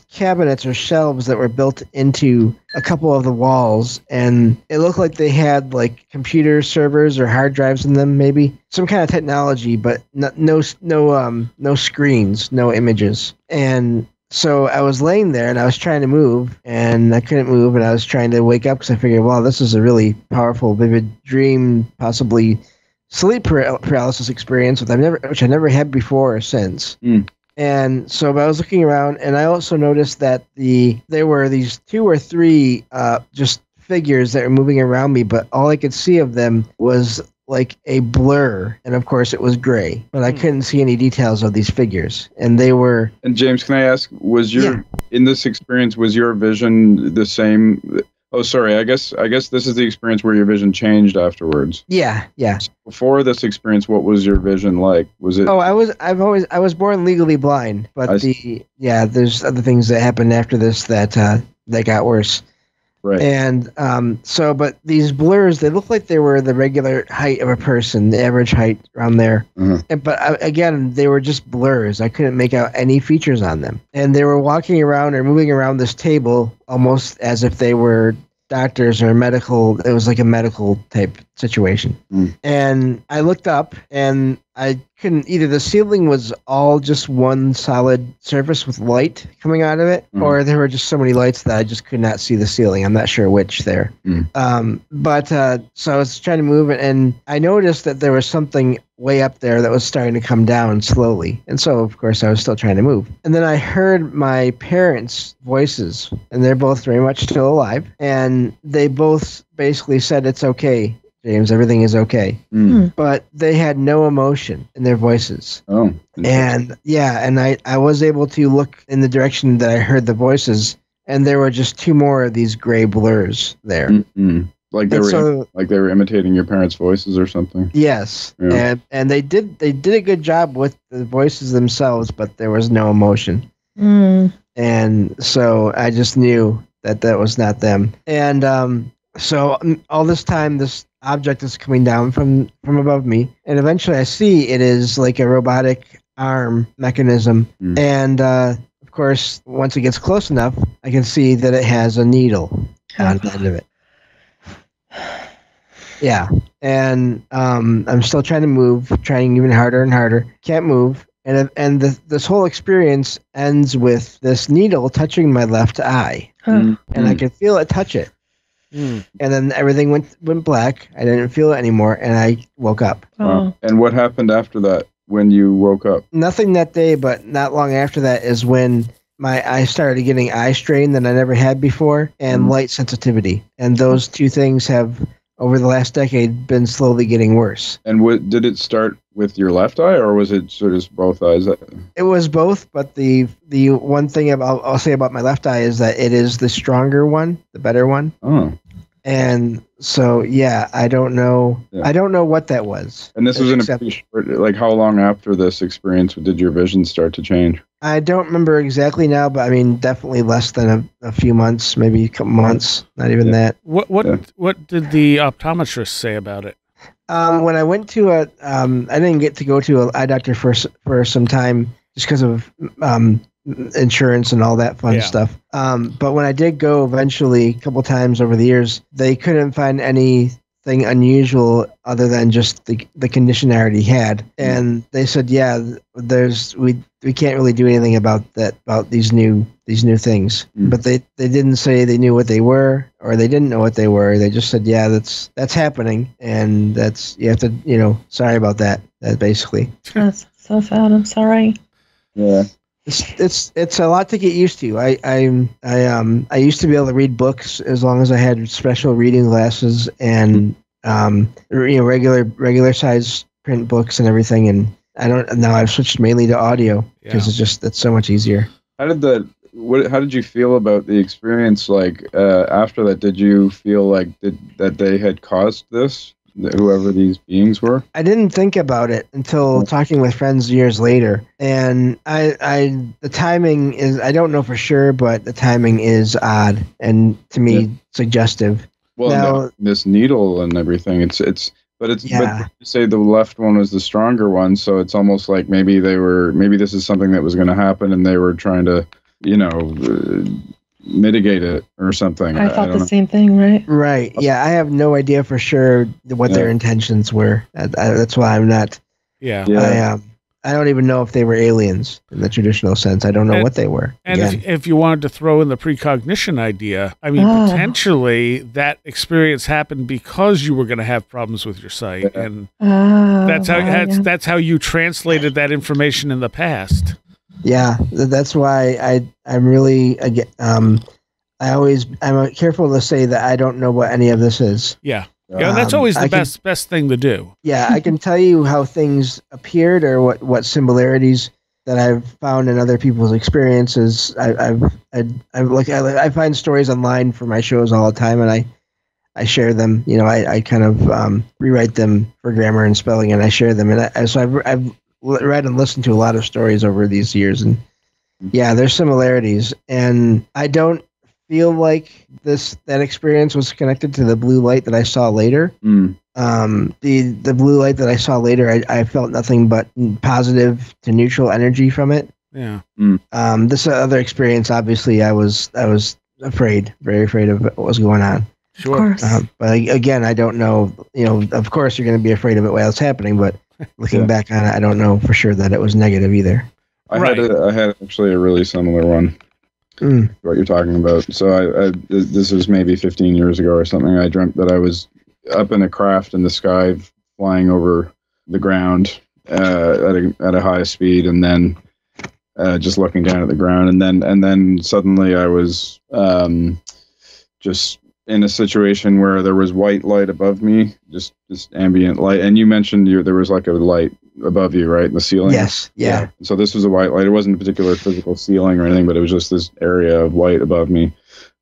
cabinets or shelves that were built into a couple of the walls, and it looked like they had like computer servers or hard drives in them, maybe some kind of technology, but no screens, no images. And so I was laying there, and I was trying to move, and I couldn't move, and I was trying to wake up because I figured, wow, this is a really powerful, vivid dream, possibly sleep paralysis experience, which I never had before or since. And so I was looking around, and I also noticed that there were these 2 or 3 just figures that were moving around me, but all I could see of them was like a blur, and of course it was gray, but I couldn't see any details of these figures, and they were. And James, can I ask, in this experience, was your vision the same? Oh, sorry. I guess this is the experience where your vision changed afterwards. Yeah. So before this experience, what was your vision like? Was it? Oh, I was born legally blind, but there's other things that happened after this that got worse. Right. And but these blurs, they look like they were the regular height of a person, the average height around there. But again, they were just blurs. I couldn't make out any features on them. And they were walking around or moving around this table almost as if they were doctors or medical. It was like a medical type situation. And I looked up, and I couldn't either. The ceiling was all just one solid surface with light coming out of it, or there were just so many lights that I just could not see the ceiling. I'm not sure which there. So I was trying to move it, and I noticed that there was something way up there that was starting to come down slowly. And so, of course, I was still trying to move. And then I heard my parents' voices, and they're both very much still alive. And they both basically said, "It's okay. James. Everything is okay." But they had no emotion in their voices. Oh. And I was able to look in the direction that I heard the voices, and there were just two more of these gray blurs there. Like they were imitating your parents' voices or something. Yes, Yeah. and they did a good job with the voices themselves, but there was no emotion. And so I just knew that was not them. And so all this time, this object is coming down from above me, and eventually I see it is like a robotic arm mechanism. And of course, once it gets close enough, I can see that it has a needle on the end of it. Yeah, and I'm still trying to move, trying even harder and harder. Can't move. And this whole experience ends with this needle touching my left eye, and I could feel it touch it. And then everything went black. I didn't feel it anymore, and I woke up. Wow. And what happened after that when you woke up? Nothing that day, but not long after that is when I started getting eye strain that I never had before, and light sensitivity. And those two things have, over the last decade, been slowly getting worse. And did it start with your left eye, or was it sort of both eyes? It was both, but the one thing I'll say about my left eye is that it is the stronger one, the better one. Oh. And so, yeah, I don't know. Yeah. I don't know what that was. And this was in a pretty short, like how long after this experience did your vision start to change? I don't remember exactly now, but I mean, definitely less than a few months, maybe a couple months, not even that. What did the optometrist say about it? When I went to I didn't get to go to an eye doctor for some time just because of insurance and all that fun stuff. But when I did go eventually a couple times over the years, they couldn't find anything unusual other than just the condition I already had. And they said, yeah, we can't really do anything about these new things. But they didn't say they knew what they were or they didn't know what they were. They just said, yeah, that's happening, and you have to, sorry about that basically. That's so sad. I'm sorry. Yeah. It's a lot to get used to. I used to be able to read books as long as I had special reading glasses and regular size print books and everything. And now I've switched mainly to audio because it's so much easier. How did you feel about the experience? Like after that, did you feel like that they had caused this? Whoever these beings were? I didn't think about it until talking with friends years later. And the timing is, I don't know for sure, but the timing is odd and to me suggestive. Well, now, this needle and everything, but you say the left one was the stronger one, so it's almost like maybe this is something that was going to happen and they were trying to, mitigate it or something. I thought the same thing, right? Right. Yeah, I have no idea for sure what their intentions were. That's why I'm not. Yeah. I don't even know if they were aliens in the traditional sense. I don't know what they were. And if you wanted to throw in the precognition idea, I mean, potentially that experience happened because you were going to have problems with your sight, and that's how you translated that information in the past. Yeah, that's why I'm really I'm careful to say that I don't know what any of this is. Yeah. Yeah, that's always the best thing to do. Yeah, I can tell you how things appeared or what similarities that I've found in other people's experiences. I find stories online for my shows all the time, and I share them. I kind of rewrite them for grammar and spelling, and I share them. And so I've read and listened to a lot of stories over these years, and there's similarities, and I don't feel like that experience was connected to the blue light that I saw later. The blue light that I saw later, I felt nothing but positive to neutral energy from it. Yeah. This other experience, obviously, I was afraid, very afraid of what was going on. Sure. But again, I don't know. Of course, you're going to be afraid of it while it's happening, but looking back on it, I don't know for sure that it was negative either. I had actually a really similar one. What you're talking about. So this was maybe 15 years ago or something. I dreamt that I was up in a craft in the sky, flying over the ground at a high speed, and then just looking down at the ground, and then suddenly I was just in a situation where there was white light above me, just ambient light. And you mentioned there was like a light above you, right? In the ceiling? Yes. Yeah. So this was a white light. It wasn't a particular physical ceiling or anything, but it was just this area of white above me.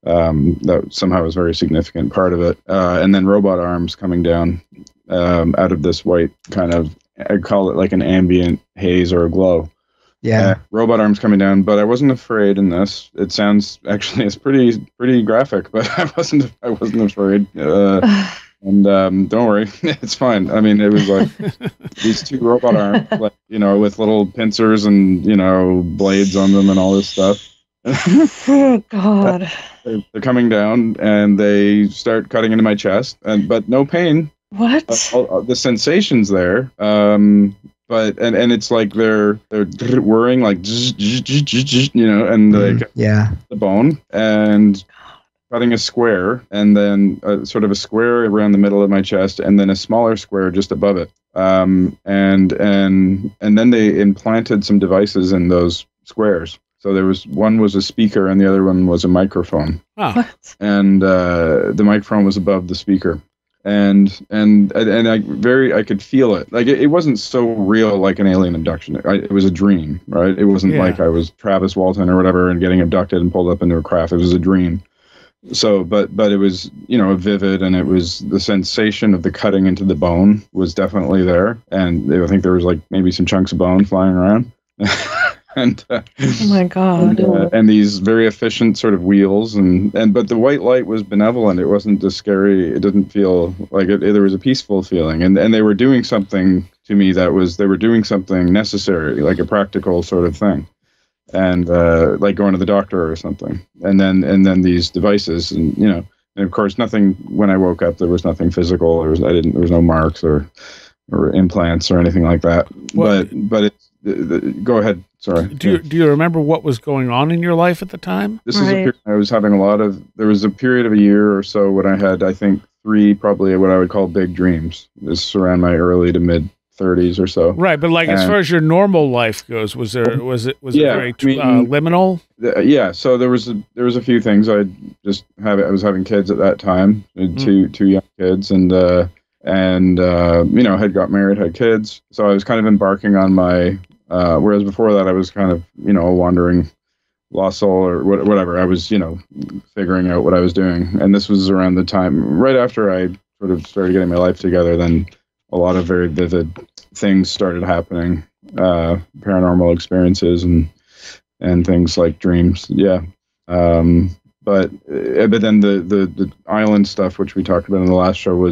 That somehow was a very significant part of it. And then robot arms coming down out of this white kind of, I'd call it like an ambient haze or a glow. Yeah. Robot arms coming down, but I wasn't afraid in this. It sounds actually it's pretty graphic, but I wasn't afraid. And don't worry, it's fine. I mean, it was like these two robot arms, like, with little pincers and blades on them and all this stuff. Oh God! They're coming down and they start cutting into my chest, but no pain. What? The sensations there. But and it's like they're whirring like and like the bone and cutting a square and then sort of a square around the middle of my chest and then a smaller square just above it. And then they implanted some devices in those squares. So one was a speaker and the other one was a microphone. Oh. And the microphone was above the speaker. And I could feel it. Like it wasn't so real like an alien abduction. It was a dream, right? It wasn't like I was Travis Walton or whatever and getting abducted and pulled up into a craft. It was a dream. So, but it was, vivid, and it was the sensation of the cutting into the bone was definitely there. And I think there was like maybe some chunks of bone flying around. And oh my God! And these very efficient sort of wheels, but the white light was benevolent. It wasn't just scary. It didn't feel like it. There was a peaceful feeling, and they were doing something to me they were doing something necessary, like a practical sort of thing, and like going to the doctor or something. And then these devices, and of course nothing. When I woke up, there was nothing physical. There was no marks or implants or anything like that. Well, but it's. Go ahead. Sorry. Do you remember what was going on in your life at the time? This is a period I was having there was a period of a year or so when I had, I think, 3 probably what I would call big dreams. This is around my early to mid 30s or so. Right, but as far as your normal life goes, was it very liminal? Yeah, so there was a few things. I was having kids at that time, two young kids, and had got married, had kids. So I was kind of embarking on my, whereas before that I was kind of, a wandering lost soul or whatever. I was, figuring out what I was doing. And this was around the time, right after I sort of started getting my life together, then a lot of very vivid things started happening, paranormal experiences and things like dreams. Yeah. But then the island stuff, which we talked about in the last show,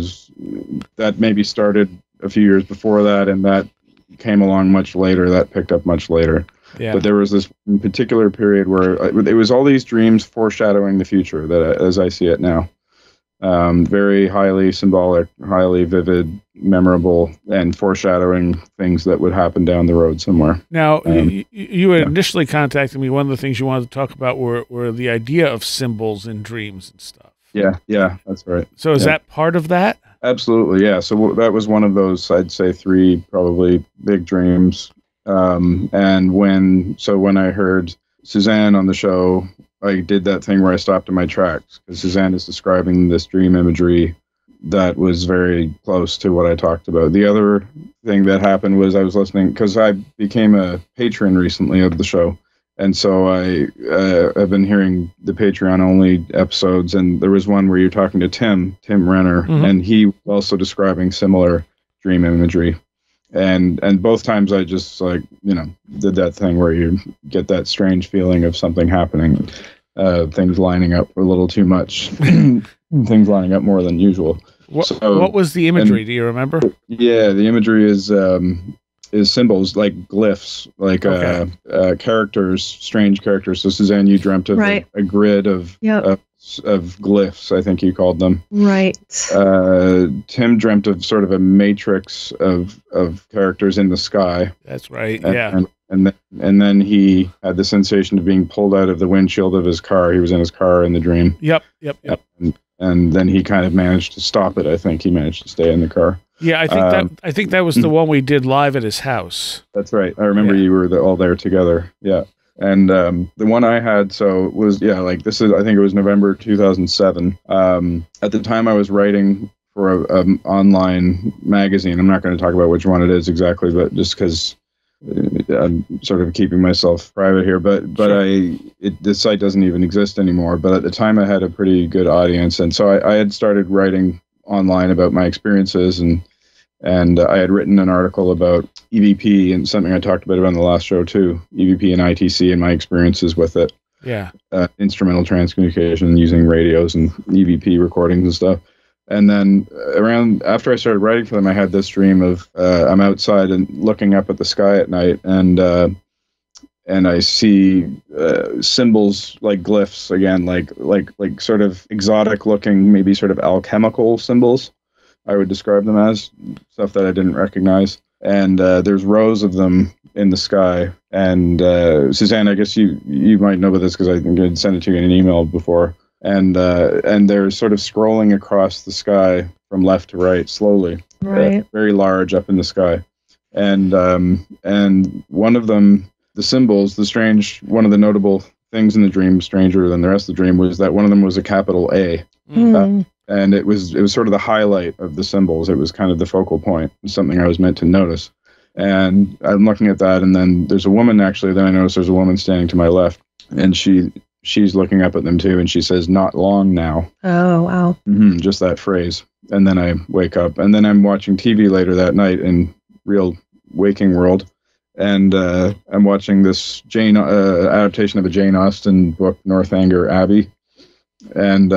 that maybe started a few years before that, and that came along much later. That picked up much later. Yeah. But there was this particular period where it was all these dreams foreshadowing the future, that as I see it now. Very highly symbolic, highly vivid, memorable, and foreshadowing things that would happen down the road somewhere. Now, you had initially contacted me. One of the things you wanted to talk about were the idea of symbols in dreams and stuff. Yeah, that's right. So is that part of that? Absolutely, yeah. So that was one of those, I'd say, 3 probably big dreams. And when I heard Suzanne on the show, I did that thing where I stopped in my tracks, because Suzanne is describing this dream imagery that was very close to what I talked about. The other thing that happened was I was listening, because I became a patron recently of the show. And so I've been hearing the Patreon-only episodes, and there was one where you're talking to Tim Renner, and he was also describing similar dream imagery. And both times I just did that thing where you get that strange feeling of something happening, things lining up a little too much, things lining up more than usual. What was the imagery? Do you remember? Yeah, the imagery is symbols like glyphs, like characters, strange characters. So Suzanne, you dreamt of a grid of glyphs, I think you called them. Right. Tim dreamt of sort of a matrix of characters in the sky. That's right. Yeah. And then he had the sensation of being pulled out of the windshield of his car. He was in his car in the dream. Yep. And then he kind of managed to stop it. I think he managed to stay in the car. Yeah, I think that was the one we did live at his house. That's right. I remember you were all there together. Yeah. And the one I had, so it was, like this is, I think it was November 2007. At the time I was writing for a online magazine. I'm not going to talk about which one it is exactly, but just because I'm sort of keeping myself private here. But sure. This site doesn't even exist anymore. But at the time, I had a pretty good audience, and so I had started writing online about my experiences, and I had written an article about EVP and something I talked about on the last show too, EVP and ITC and my experiences with it. Yeah. Instrumental transcommunication using radios and EVP recordings and stuff. And then around after I started writing for them, I had this dream of I'm outside and looking up at the sky at night, and I see symbols like glyphs again, like sort of exotic looking, maybe sort of alchemical symbols. I would describe them as stuff that I didn't recognize. And there's rows of them in the sky. And Suzanne, I guess you might know about this because I think I'd sent it to you in an email before. And they're sort of scrolling across the sky from left to right slowly, right, very large up in the sky. And one of them, the symbols, one of the notable things in the dream, stranger than the rest of the dream, was that one of them was a capital A. Mm. And it was sort of the highlight of the symbols. It was kind of the focal point, something I was meant to notice. And I'm looking at that, and then there's a woman, actually, then I notice there's a woman standing to my left, and she's looking up at them too, and she says, "Not long now." Oh, wow. Just that phrase. And then I wake up, and then I'm watching TV later that night in real waking world, and I'm watching this adaptation of a Jane Austen book, Northanger Abbey, and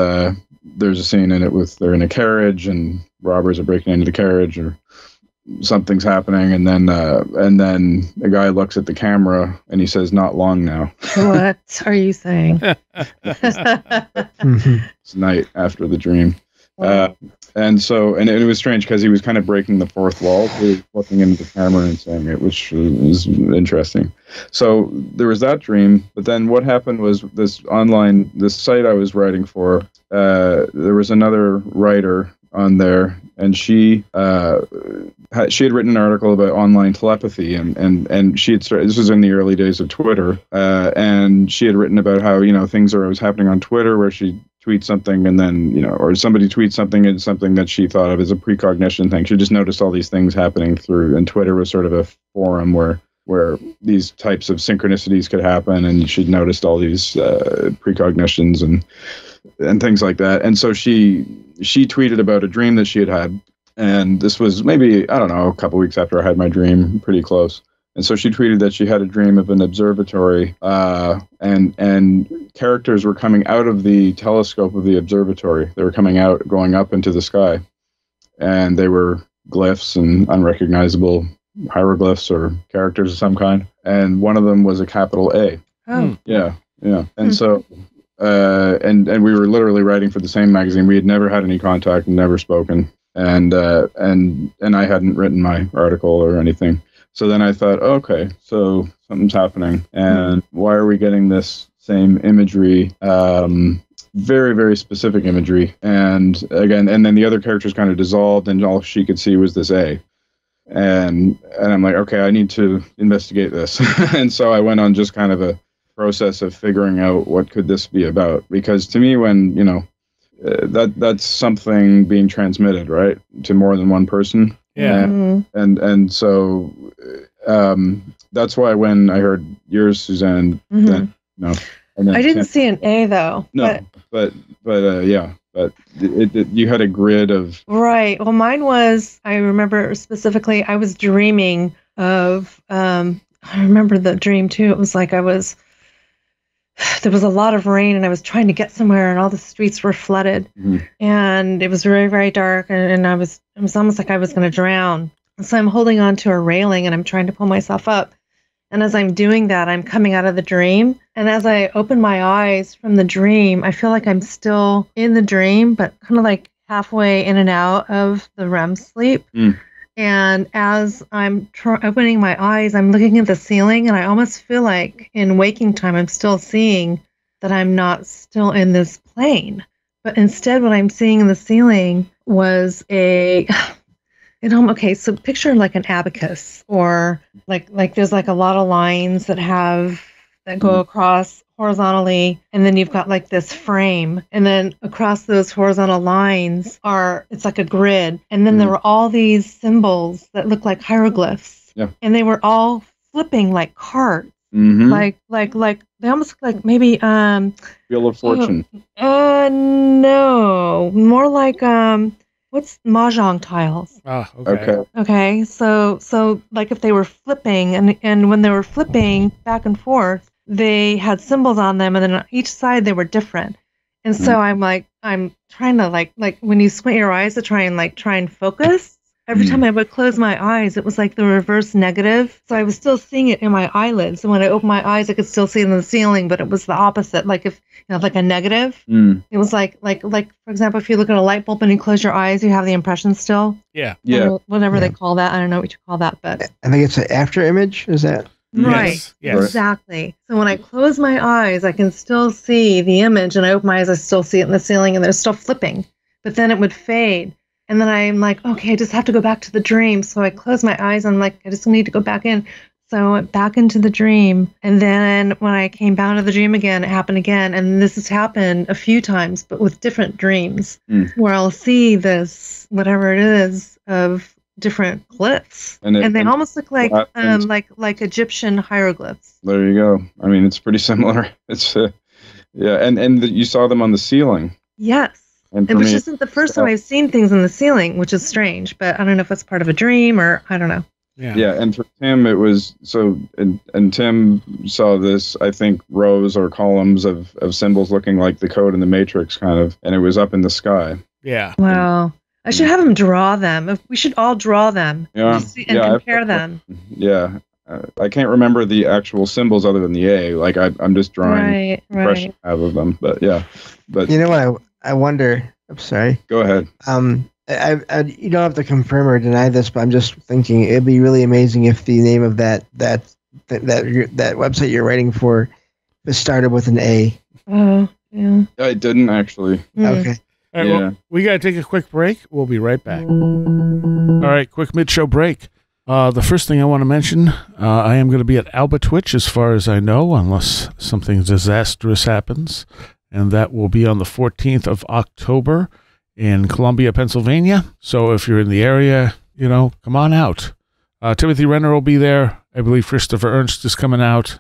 there's a scene in it with they're in a carriage, and robbers are breaking into the carriage, or something's happening, and then a guy looks at the camera and he says, "Not long now." What are you saying? It's night after the dream. Wow. And it was strange because he was kind of breaking the fourth wall. He was looking into the camera and saying it, which was interesting. So there was that dream, but then what happened was this site I was writing for, there was another writer on there, and she had written an article about online telepathy, and she had started, this was in the early days of Twitter, and she had written about how things are always happening on Twitter where she tweets something and then or somebody tweets something and something that she thought of as a precognition thing. She just noticed all these things happening and Twitter was sort of a forum where these types of synchronicities could happen, and she'd noticed all these precognitions and things like that. And so she tweeted about a dream that she had, and this was maybe, I don't know, a couple weeks after I had my dream, pretty close. And so she tweeted that she had a dream of an observatory, and characters were coming out of the telescope of the observatory. They were coming out, going up into the sky, and they were glyphs and unrecognizable hieroglyphs or characters of some kind. And one of them was a capital A. Oh. Yeah. And so, and we were literally writing for the same magazine. We had never had any contact and never spoken. And I hadn't written my article or anything. So then I thought, okay, so something's happening. And why are we getting this same imagery? Very, very specific imagery. And again, and then the other characters kind of dissolved, and all she could see was this A. And I'm like, okay, I need to investigate this. And so I went on just kind of a process of figuring out what could this be about. Because to me, when, that's something being transmitted, right, to more than one person. Yeah. And so that's why when I heard yours, Suzanne, then, I didn't see an A though. No, but you had a grid of. Right. Well, mine was, I remember specifically, I was dreaming of, I remember the dream too. It was like there was a lot of rain, and I was trying to get somewhere, and all the streets were flooded, and it was very, very dark, and it was almost like I was going to drown. So I'm holding on to a railing, and I'm trying to pull myself up. And as I'm doing that, I'm coming out of the dream. And as I open my eyes from the dream, I feel like I'm still in the dream, but kind of like halfway in and out of the REM sleep. And as I'm opening my eyes, I'm looking at the ceiling, and I almost feel like in waking time, I'm still seeing that I'm not still in this plane. But instead, what I'm seeing in the ceiling was okay, so picture like an abacus, or like there's like a lot of lines that have that go across horizontally, and then you've got like this frame, and then across those horizontal lines it's like a grid, and then there were all these symbols that look like hieroglyphs, and they were all flipping like cards, like they almost look like maybe Wheel of Fortune. No, more like what's mahjong tiles? Okay. So like if they were flipping, and when they were flipping back and forth, they had symbols on them, and then on each side they were different. And so I'm trying to like when you squint your eyes to try and focus. Every time I would close my eyes, it was like the reverse negative. So I was still seeing it in my eyelids. And when I opened my eyes, I could still see it in the ceiling, but it was the opposite. Like if, like a negative, it was like, for example, if you look at a light bulb and you close your eyes, you have the impression still. Yeah. Whatever they call that. I don't know what you call that, but I think it's an after image. Is that? Right. Yes. Exactly. So when I close my eyes, I can still see the image, and I open my eyes, I still see it in the ceiling, and they're still flipping, but then it would fade. And then I'm like, okay, I just have to go back to the dream. So I close my eyes. I'm like, I just need to go back in. So I went back into the dream. And then when I came back to the dream again, it happened again. And this has happened a few times, but with different dreams, where I'll see this, whatever it is, of different glyphs. And they almost look like Egyptian hieroglyphs. There you go. I mean, it's pretty similar. It's and you saw them on the ceiling. Yes. And which isn't the first time I've seen things in the ceiling, which is strange, but I don't know if it's part of a dream or I don't know. Yeah, and for Tim, it was so, and Tim saw this, I think, rows or columns of symbols looking like the code in the Matrix, kind of, and it was up in the sky. Yeah. Wow. I should have him draw them. We should all draw them and compare them. Yeah. I can't remember the actual symbols other than the A. Like, I'm just drawing impression out of them, but yeah. But you know what I wonder. I'm sorry. Go ahead. You don't have to confirm or deny this, but I'm just thinking it'd be really amazing if the name of that website you're writing for was started with an A. Oh, yeah. I didn't actually. Okay. All right, well, we got to take a quick break. We'll be right back. All right, quick mid-show break. The first thing I want to mention, I am going to be at Albatwich as far as I know, unless something disastrous happens. And that will be on the 14th of October in Columbia, Pennsylvania. So if you're in the area, come on out. Timothy Renner will be there. I believe Christopher Ernst is coming out.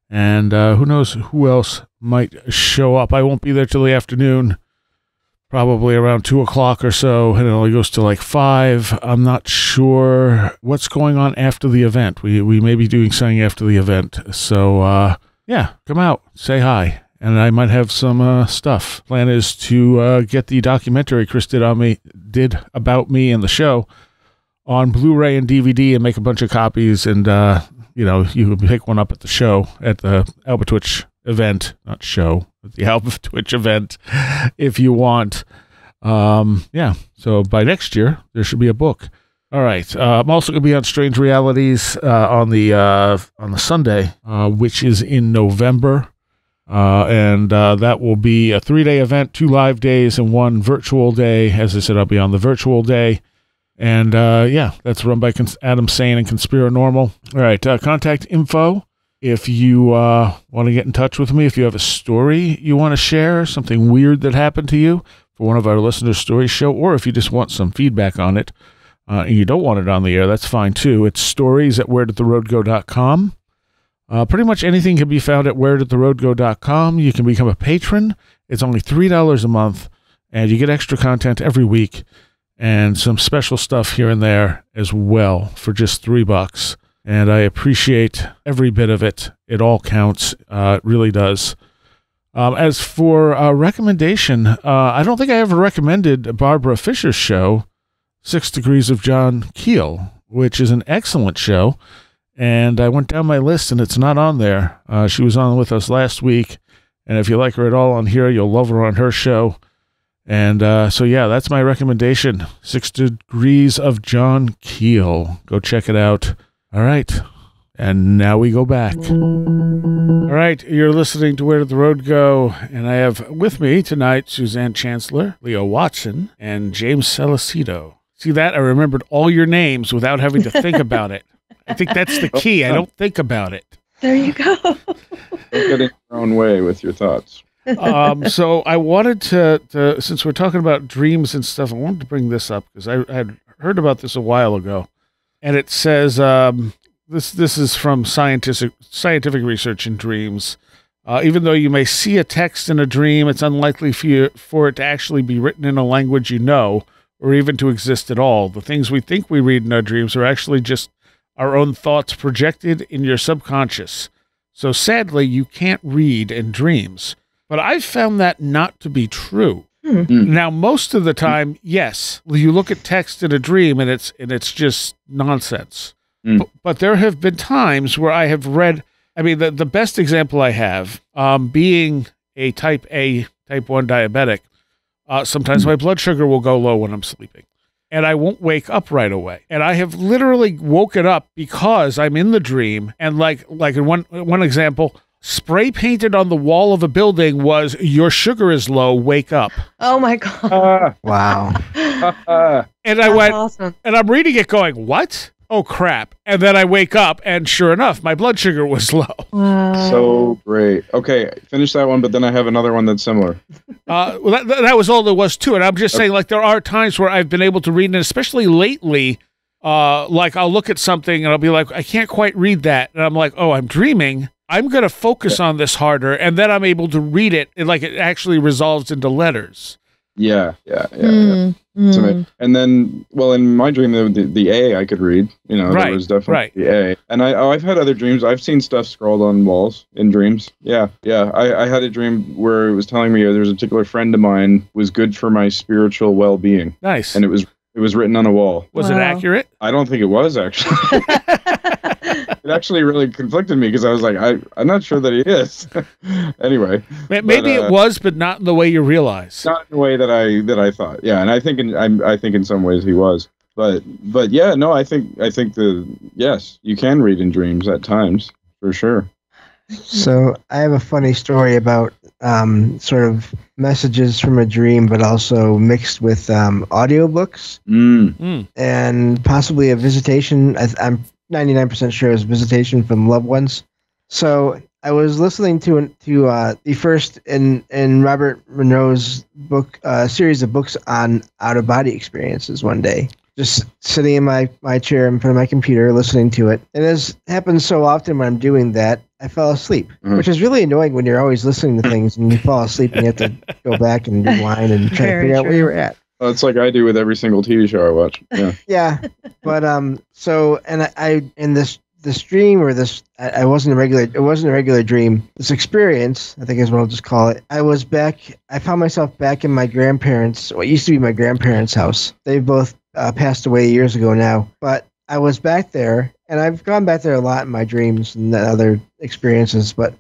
And who knows who else might show up. I won't be there till the afternoon, probably around 2 o'clock or so. And it only goes to like 5. I'm not sure what's going on after the event. We may be doing something after the event. So, come out, say hi. And I might have some stuff. Plan is to get the documentary Chris did about me and the show on Blu-ray and DVD and make a bunch of copies. And, you can pick one up at the show, at the Albatwich event. Not show, at the Albatwich event, if you want. So by next year, there should be a book. All right. I'm also going to be on Strange Realities on the Sunday, which is in November. And that will be a 3-day event, 2 live days and 1 virtual day. As I said, I'll be on the virtual day. And that's run by Adam Sane and Conspiranormal. All right, contact info if you want to get in touch with me, if you have a story you want to share, something weird that happened to you for one of our listeners' story show, or if you just want some feedback on it and you don't want it on the air, that's fine too. It's stories@wheredidtheroadgo.com. Pretty much anything can be found at wheredidtheroadgo.com. You can become a patron. It's only $3 a month, and you get extra content every week and some special stuff here and there as well for just $3. And I appreciate every bit of it. It all counts. It really does. As for a recommendation, I don't think I ever recommended Barbara Fisher's show, 6 Degrees of John Keel, which is an excellent show. And I went down my list, and it's not on there. She was on with us last week, and if you like her at all on here, you'll love her on her show. And that's my recommendation, 6 Degrees of John Keel. Go check it out. All right, and now we go back. All right, you're listening to Where Did the Road Go? And I have with me tonight Suzanne Chancellor, Leo Watson, and James Salsido. See that? I remembered all your names without having to think about it. I think that's the key. I don't think about it. There you go. Don't get in your own way with your thoughts. So I wanted to, since we're talking about dreams and stuff, I wanted to bring this up because I had heard about this a while ago, and it says this is from scientific research in dreams. Even though you may see a text in a dream, it's unlikely for it to actually be written in a language you know, or even to exist at all. The things we think we read in our dreams are actually just our own thoughts projected in your subconscious. So sadly, you can't read in dreams. But I've found that not to be true. Now, most of the time, yes, you look at text in a dream and it's just nonsense. But there have been times where I have read, I mean, the best example I have, being a type 1 diabetic, sometimes my blood sugar will go low when I'm sleeping. And I won't wake up right away. And I have literally woken up because I'm in the dream. And like in one example, spray painted on the wall of a building was, "Your sugar is low, wake up." Oh my God. Wow. And I went, awesome. and I'm reading it going, what? Oh, crap. And then I wake up, and sure enough, my blood sugar was low. Wow. So great. Okay, finish that one, but then I have another one that's similar. Well, that was all there was to it. I'm just saying, like, there are times where I've been able to read, and especially lately, like, I'll look at something, and I'll be like, I can't quite read that. And I'm like, oh, I'm dreaming. I'm going to focus on this harder, and then I'm able to read it, and, like, it actually resolves into letters. Yeah. So, and then, well, in my dream, the A I could read. You know, there was definitely the A. And I've had other dreams. I've seen stuff scrawled on walls in dreams. Yeah. I had a dream where it was telling me there's a particular friend of mine was good for my spiritual well-being. Nice. And it was written on a wall. Was it accurate? I don't think it was, actually. It actually really conflicted me because I was like, I'm not sure that he is. Anyway, maybe it was, but not in the way you realize. Not in the way that I thought. Yeah, and I think in some ways he was. But yeah, no, I think yes, you can read in dreams at times for sure. So I have a funny story about sort of messages from a dream, but also mixed with audiobooks and possibly a visitation. I'm 99% sure it was visitation from loved ones. So I was listening to the first in Robert Monroe's book, series of books on out-of-body experiences one day. Just sitting in my chair in front of my computer, listening to it. And as happens so often when I'm doing that, I fell asleep, which is really annoying when you're always listening to things and you fall asleep and you have to go back and rewind and try to figure out where you were at. Well, it's like I do with every single TV show I watch. Yeah. Yeah. But so, and I in this dream, or this, it wasn't a regular dream. This experience, I think is what I'll just call it. I found myself back in my grandparents', what used to be my grandparents' house. They've both passed away years ago now, but I was back there, and I've gone back there a lot in my dreams and other experiences, but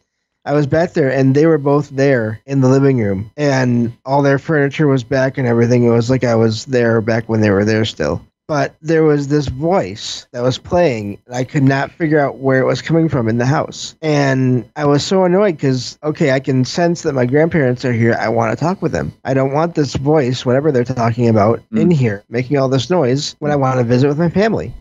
I was back there, and they were both there in the living room, and all their furniture was back and everything. It was like I was there back when they were there still. But there was this voice that was playing, and I could not figure out where it was coming from in the house. And I was so annoyed because, okay, I can sense that my grandparents are here. I want to talk with them. I don't want this voice, whatever they're talking about, in here, making all this noise when I want to visit with my family.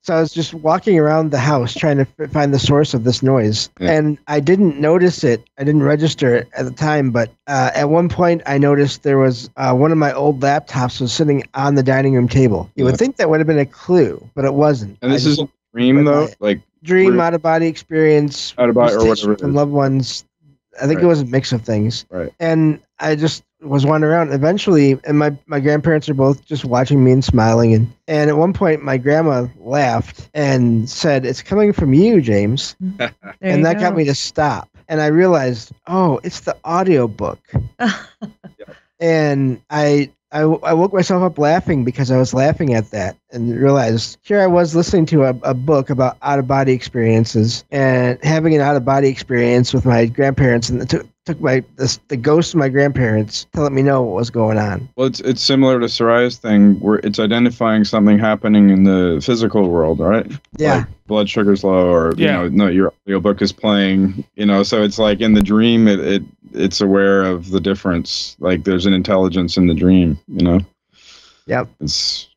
So I was just walking around the house trying to find the source of this noise. Yeah. And I didn't notice it. I didn't register it at the time. But at one point, I noticed there was one of my old laptops was sitting on the dining room table. You would think that would have been a clue, but it wasn't. And this is a dream, though? Like dream, out-of-body experience, out-of-body, or whatever from loved ones. I think it was a mix of things. Right. And I just was wandering around. Eventually, and my grandparents are both just watching me and smiling. And at one point, my grandma laughed and said, "It's coming from you, James." And that got me to stop. And I realized, oh, it's the audio book. And I woke myself up laughing because I was laughing at that and realized here I was listening to a book about out-of-body experiences and having an out-of-body experience with my grandparents, and it took the ghost of my grandparents to let me know what was going on. Well, it's similar to Seriah's thing where it's identifying something happening in the physical world, right? Yeah. Like blood sugar's low, or your audio book is playing, so it's like in the dream it's aware of the difference. Like there's an intelligence in the dream, Yep. It's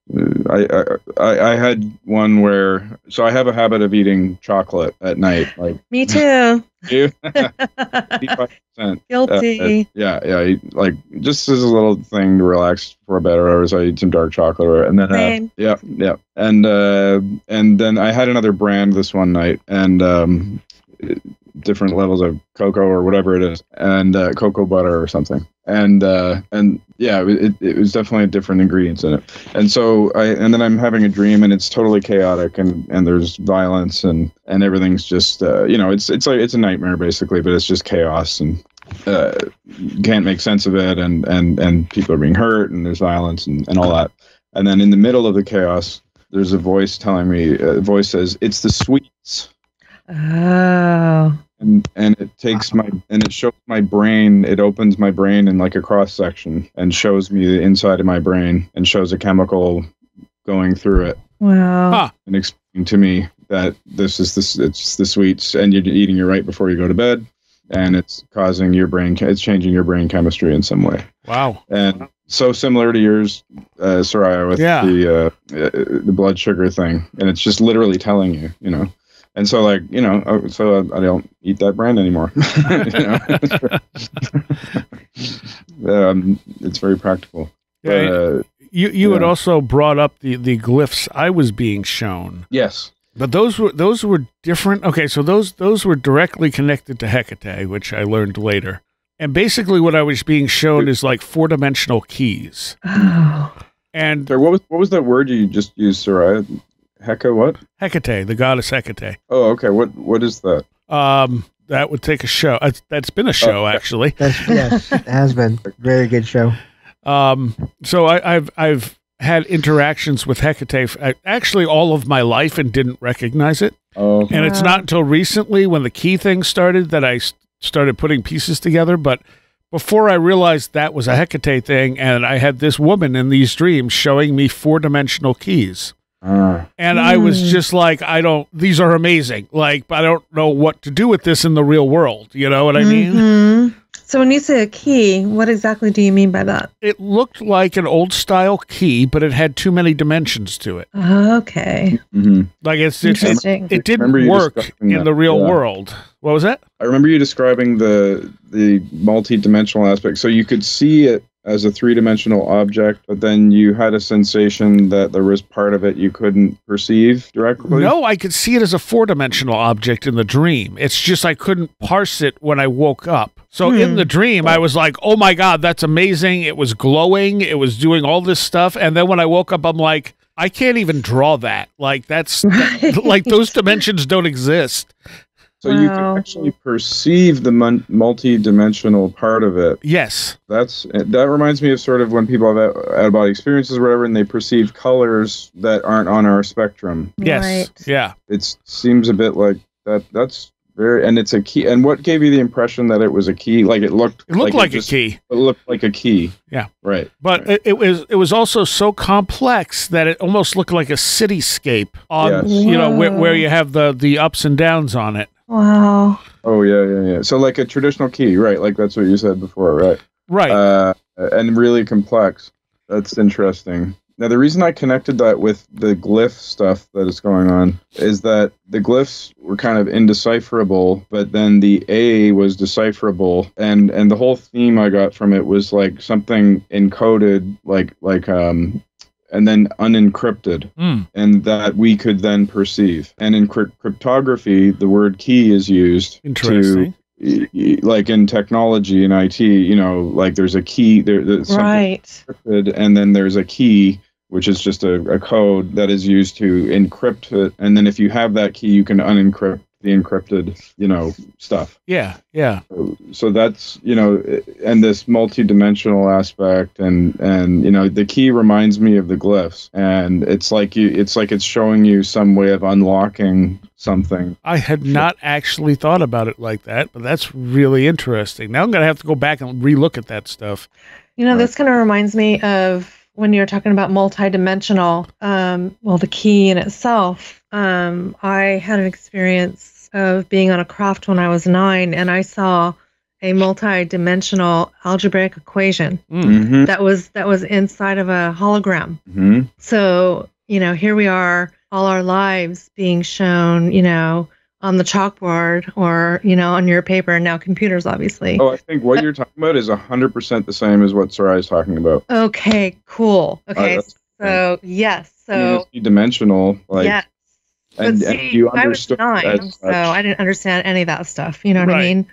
I had one where, so I have a habit of eating chocolate at night. Like Me too. you, 85%. Guilty. Yeah. Like just as a little thing to relax before bed or whatever. So I eat some dark chocolate, and then Same. yeah, and then I had another brand this one night, and different levels of cocoa or whatever it is, and cocoa butter or something, and yeah, it was definitely different ingredients in it, and so and then I'm having a dream, and it's totally chaotic, and there's violence, and everything's just it's like it's a nightmare basically, but it's just chaos, and you can't make sense of it, and people are being hurt, and there's violence and all that, and then in the middle of the chaos, there's a voice telling me, the voice says, "It's the sweets." Oh. And it takes it shows my brain. It opens my brain in like a cross section and shows me the inside of my brain and shows a chemical going through it. Wow. Huh. And explaining to me that it's the sweets, and you're eating it right before you go to bed, and it's causing your brain. It's changing your brain chemistry in some way. Wow. And so similar to yours, Seriah, with the blood sugar thing, and it's just literally telling you, And so, like, so I don't eat that brand anymore. It's very practical. Yeah, you had also brought up the glyphs I was being shown. Yes. But those were different. Okay, so those were directly connected to Hecate, which I learned later. And basically what I was being shown is like 4-dimensional keys. Oh. And so what was that word you just used, Seriah? Hecate what? Hecate, the goddess Hecate. Oh, okay. What is that? That would take a show. That's been a show, actually. Yes, it has been. Very good show. So I've had interactions with Hecate actually all of my life and didn't recognize it. Oh. And it's not until recently when the key thing started that I started putting pieces together. But before I realized that was a Hecate thing, and I had this woman in these dreams showing me 4-dimensional keys. And I was just like, these are amazing. Like, but I don't know what to do with this in the real world. You know what I mean? So when you say a key, what exactly do you mean by that? It looked like an old style key, but it had too many dimensions to it. Okay. Mm-hmm. Like it didn't work in the real world. What was that? I remember you describing the multi-dimensional aspect. So you could see it as a 3-dimensional object, but then you had a sensation that there was part of it you couldn't perceive directly? No, I could see it as a 4-dimensional object in the dream. It's just I couldn't parse it when I woke up. So in the dream, I was like, oh my God, that's amazing. It was glowing. It was doing all this stuff. And then when I woke up, I'm like, I can't even draw that. Like like those dimensions don't exist. So you can actually perceive the multi-dimensional part of it. Yes. That reminds me of sort of when people have out-of-body experiences or whatever, and they perceive colors that aren't on our spectrum. Yes. Right. Yeah. It seems a bit like that. That's very, and it's a key. And what gave you the impression that it was a key? Like it looked like a key. It looked like a key. Yeah. Right. But right. It was also so complex that it almost looked like a cityscape on, where you have the ups and downs on it. Wow. Oh, yeah. So like a traditional key, right? Like that's what you said before, right? Right. And really complex. That's interesting. Now, the reason I connected that with the glyph stuff that is going on is that the glyphs were kind of indecipherable, but then the A was decipherable. And the whole theme I got from it was like something encoded, and then unencrypted, and that we could then perceive. And in cryptography, the word key is used to, like in technology and IT, like there's a key, there's right, encrypted, and then there's a key, which is just a code that is used to encrypt it. And then if you have that key, you can unencrypt the encrypted, stuff. Yeah. So that's, and this multi-dimensional aspect and the key reminds me of the glyphs, and it's like it's showing you some way of unlocking something. I had not actually thought about it like that, but that's really interesting. Now I'm going to have to go back and relook at that stuff. This kind of reminds me of when you're talking about multi-dimensional, the key in itself. I had an experience of being on a craft when I was 9, and I saw a multi-dimensional algebraic equation Mm-hmm. that was inside of a hologram. Mm-hmm. So, here we are, all our lives being shown, on the chalkboard or, on your paper, and now computers, obviously. Oh, I think what you're talking about is 100% the same as what Seriah is talking about. Okay, cool. Okay, so yes, so dimensional, like, yes. and you understood I was 9, so I didn't understand any of that stuff. You know what I mean?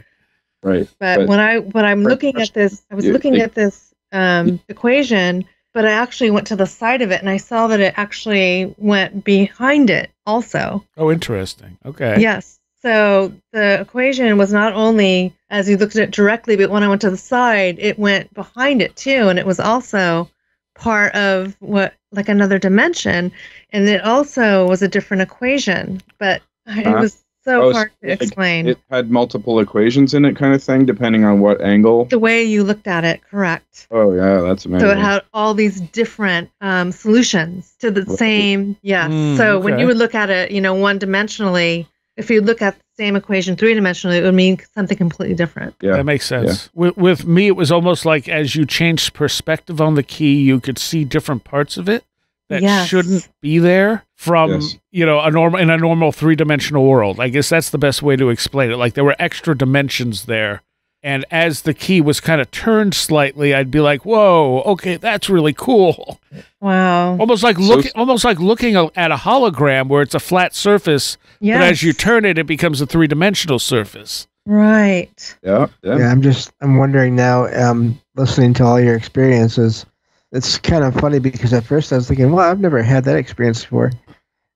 Right. But when I'm looking at this, I was looking at this equation, but I actually went to the side of it and I saw that it actually went behind it also. Oh, interesting. Okay. Yes. So the equation was not only as you looked at it directly, but when I went to the side, it went behind it too. And it was also part of like another dimension. And it also was a different equation, but it was so hard to explain. It had multiple equations in it, kind of thing, depending on what angle. The way you looked at it, correct. Oh, yeah, that's amazing. So it had all these different solutions to the same, yes. So when you would look at it, one-dimensionally, if you look at the same equation three-dimensionally, it would mean something completely different. Yeah, that makes sense. Yeah. With me, it was almost like as you changed perspective on the key, you could see different parts of it that shouldn't be there from in a normal three-dimensional world. I guess that's the best way to explain it. Like there were extra dimensions there, and as the key was kind of turned slightly, I'd be like, "Whoa, okay, that's really cool." Wow! Almost like looking at a hologram where it's a flat surface, but as you turn it, it becomes a three-dimensional surface. Right. Yeah. I'm wondering now, listening to all your experiences. It's kind of funny because at first I was thinking, well, I've never had that experience before.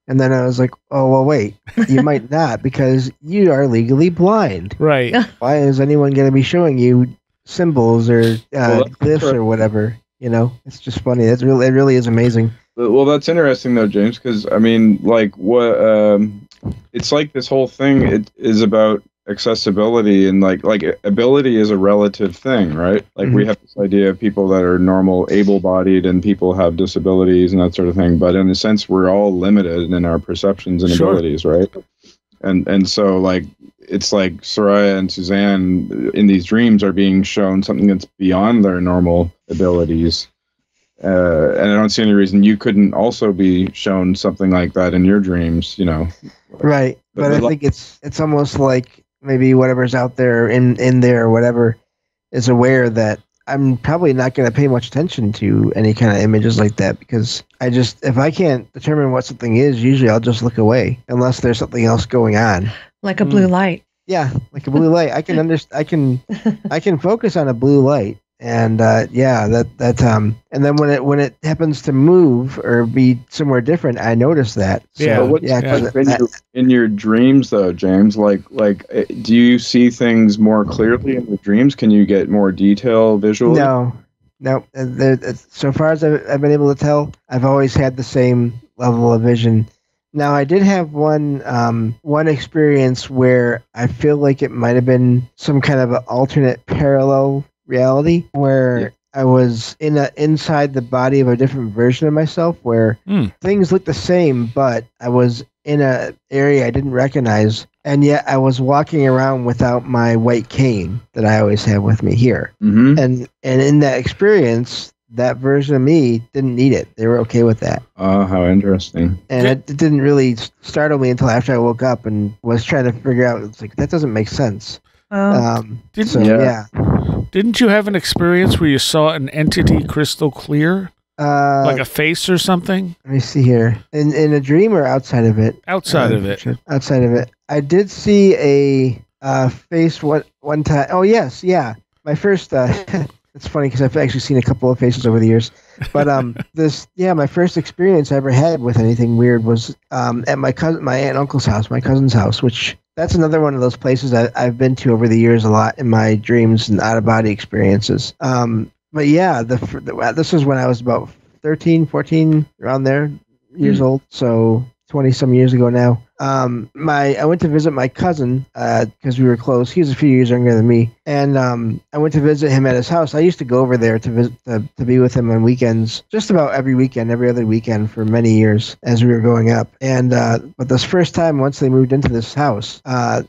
And then I was like, oh, well, wait, you might not because you are legally blind. Right. Why is anyone going to be showing you symbols or glyphs or whatever? It's just funny. It really is amazing. Well, that's interesting, though, James, because, I mean, like, it's like this whole thing it is about accessibility and like ability is a relative thing, right? Like we have this idea of people that are normal, able-bodied, and people have disabilities and that sort of thing. But in a sense, we're all limited in our perceptions and abilities, right? And so like it's like Seriah and Suzanne in these dreams are being shown something that's beyond their normal abilities. And I don't see any reason you couldn't also be shown something like that in your dreams, Right. But I think it's almost like maybe whatever's out there in there or whatever is aware that I'm probably not going to pay much attention to any kind of images like that because if I can't determine what something is, usually I'll just look away unless there's something else going on. Like a blue light. Yeah, like a blue light. I can focus on a blue light. And and then when it happens to move or be somewhere different, I notice that. So, in your dreams, though, James, like, do you see things more clearly in the dreams? Can you get more detail visually? No. So far as I've been able to tell, I've always had the same level of vision. Now, I did have one experience where I feel like it might have been some kind of an alternate parallel reality where I was inside the body of a different version of myself where things looked the same, but I was in an area I didn't recognize, and yet I was walking around without my white cane that I always have with me here. Mm-hmm. And in that experience, that version of me didn't need it. They were okay with that. Oh, how interesting. And it didn't really startle me until after I woke up and was trying to figure out, it's like, that doesn't make sense. Didn't you have an experience where you saw an entity crystal clear? Like a face or something? Let me see here. In a dream or outside of it? Outside of it. Outside of it. I did see a face one time. Oh, yes. Yeah. My first... it's funny because I've actually seen a couple of faces over the years. But my first experience I ever had with anything weird was at my aunt and uncle's house, my cousin's house, which... That's another one of those places I've been to over the years a lot in my dreams and out-of-body experiences. But yeah, this was when I was about 13, 14, around there, years old, so 20-some years ago now. I went to visit my cousin because we were close. He was a few years younger than me, and I went to visit him at his house. I used to go over there to visit to be with him on weekends, just about every weekend, every other weekend for many years as we were growing up. And but this first time, once they moved into this house, I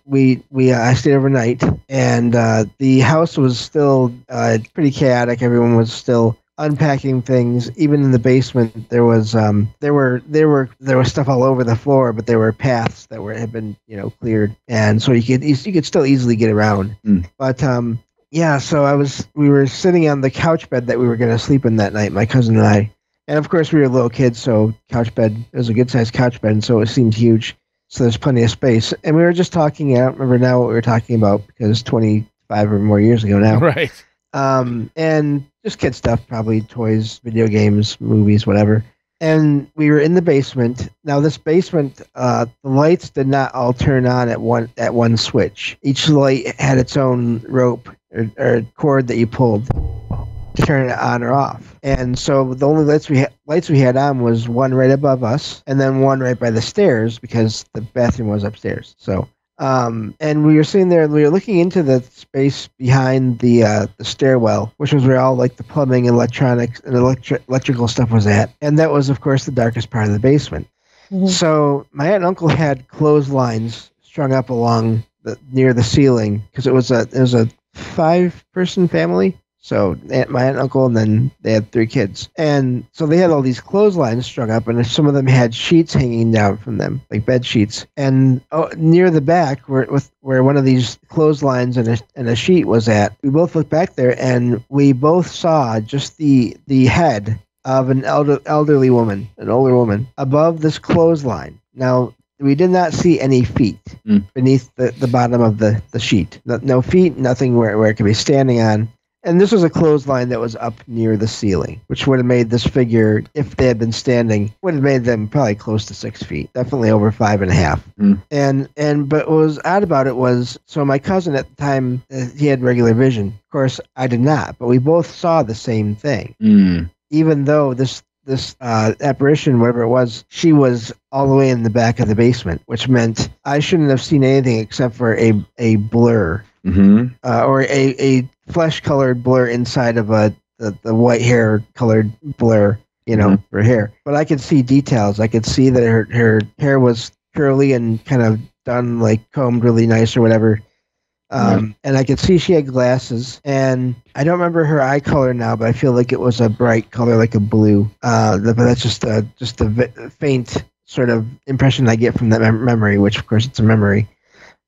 stayed overnight, and the house was still pretty chaotic. Everyone was still unpacking things. Even in the basement, there was stuff all over the floor, but there were paths that had been cleared, and so you could still easily get around. But yeah, so we were sitting on the couch bed that we were going to sleep in that night, my cousin and I, and of course we were little kids, so couch bed, it was a good sized couch bed, and so it seemed huge. So there's plenty of space, and we were just talking. I don't remember now what we were talking about because it's 25 or more years ago now. Right. And just kid stuff, probably toys, video games, movies, whatever. And we were in the basement. Now this basement, the lights did not all turn on at one switch. Each light had its own rope or cord that you pulled to turn it on or off. And so the only lights we had on was one right above us, and then one right by the stairs because the bathroom was upstairs. So. And we were sitting there and we were looking into the space behind the stairwell, which was where all like the plumbing and electronics and electrical stuff was at. And that was, of course, the darkest part of the basement. Mm-hmm. So my aunt and uncle had clotheslines strung up along near the ceiling because it was a 5-person family. So my aunt and uncle, and then they had 3 kids. And so they had all these clotheslines strung up, and some of them had sheets hanging down from them, like bed sheets. And near the back, where one of these clotheslines and a sheet was at, we both looked back there, and we both saw just the head of an elderly woman, an older woman, above this clothesline. Now, we did not see any feet beneath the bottom of the sheet. No feet, nothing where it could be standing on. And this was a clothesline that was up near the ceiling, which would have made this figure, if they had been standing, would have made them probably close to 6 feet, definitely over 5.5. But what was odd about it was, so my cousin at the time, he had regular vision. Of course, I did not, but we both saw the same thing. Even though this apparition, whatever it was, she was all the way in the back of the basement, which meant I shouldn't have seen anything except for a blur. Or a flesh-colored blur inside of the white hair-colored blur, her hair. But I could see details. I could see that her hair was curly and kind of done, like combed really nice or whatever. And I could see she had glasses. And I don't remember her eye color now, but I feel like it was a bright color, like a blue. But that's just a faint sort of impression I get from that memory, which, of course, it's a memory.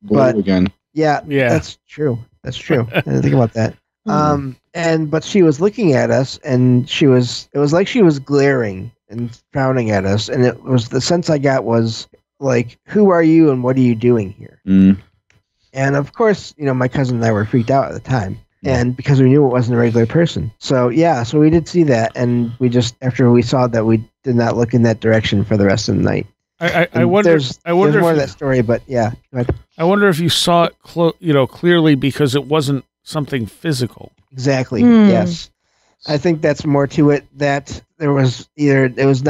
Blue but again. Yeah, that's true. That's true. I didn't think about that. But she was looking at us, and it was like she was glaring and frowning at us, and it was the sense I got was like, who are you and what are you doing here? And of course, my cousin and I were freaked out at the time, and because we knew it wasn't a regular person. So yeah, so we did see that, and we just, after we saw that, we did not look in that direction for the rest of the night. I wonder. There's more of that story, but yeah. Go ahead. I wonder if you saw it, clearly because it wasn't something physical. Exactly. Yes, I think that's more to it. That there was either it was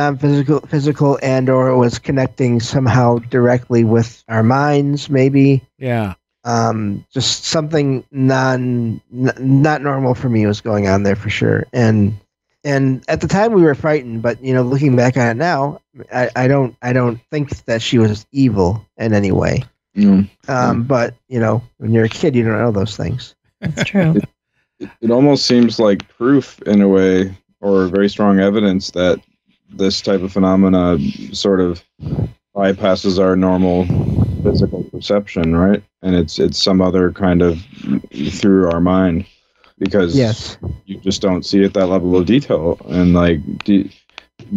physical, and or it was connecting somehow directly with our minds, maybe. Yeah. Just something not normal for me was going on there for sure, and at the time we were frightened, but looking back on it now, I don't think that she was evil in any way. But when you're a kid, you don't know those things. That's true. It almost seems like proof in a way, or very strong evidence that this type of phenomena sort of bypasses our normal physical perception, right? And it's some other kind of through our mind. Because you just don't see at that level of detail. And like, do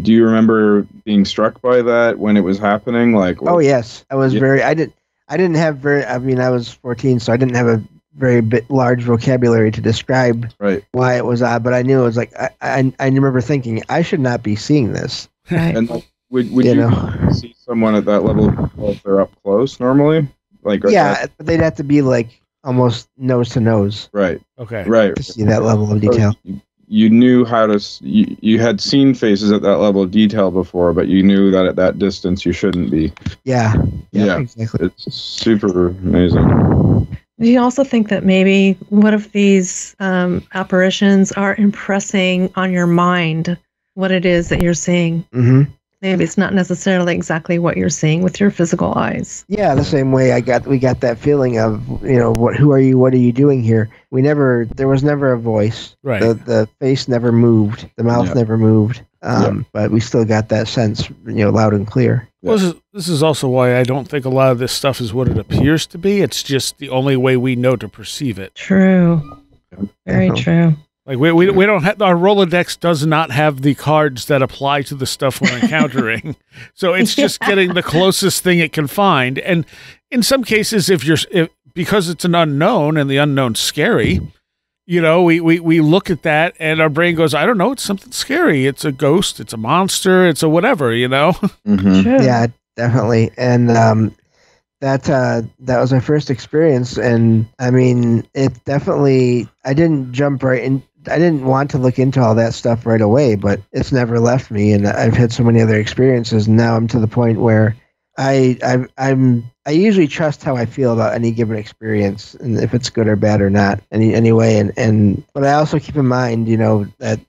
you remember being struck by that when it was happening? Like, oh yes, I was I was 14, so I didn't have a very large vocabulary to describe why it was odd. But I knew it was like I remember thinking I should not be seeing this. And like, would you see someone at that level if they're up close normally? Like but they'd have to be like almost nose to nose. Right. Okay. Right. To see that level of detail. you knew how to, you had seen faces at that level of detail before, but you knew that at that distance you shouldn't be. Yeah, Yeah. exactly. It's super amazing. Do you also think that maybe what if these apparitions are impressing on your mind what it is that you're seeing? Mm-hmm. Maybe it's not necessarily exactly what you're seeing with your physical eyes. Yeah, the same way we got that feeling of, who are you? What are you doing here? There was never a voice. Right. The face never moved. The mouth never moved. But we still got that sense, loud and clear. Well, this is also why I don't think a lot of this stuff is what it appears to be. It's just the only way we know to perceive it. True. Very true. Like we don't have, our Rolodex does not have the cards that apply to the stuff we're encountering. So it's just getting the closest thing it can find. And in some cases, because it's an unknown and the unknown's scary, we look at that and our brain goes, I don't know, it's something scary. It's a ghost, it's a monster, it's a whatever, Mm-hmm. True. Yeah, definitely. And that was my first experience, and I mean, it definitely. I didn't jump right in. I didn't want to look into all that stuff right away, but it's never left me, and I've had so many other experiences. And now I'm to the point where I usually trust how I feel about any given experience, and if it's good or bad or not, anyway. But I also keep in mind, that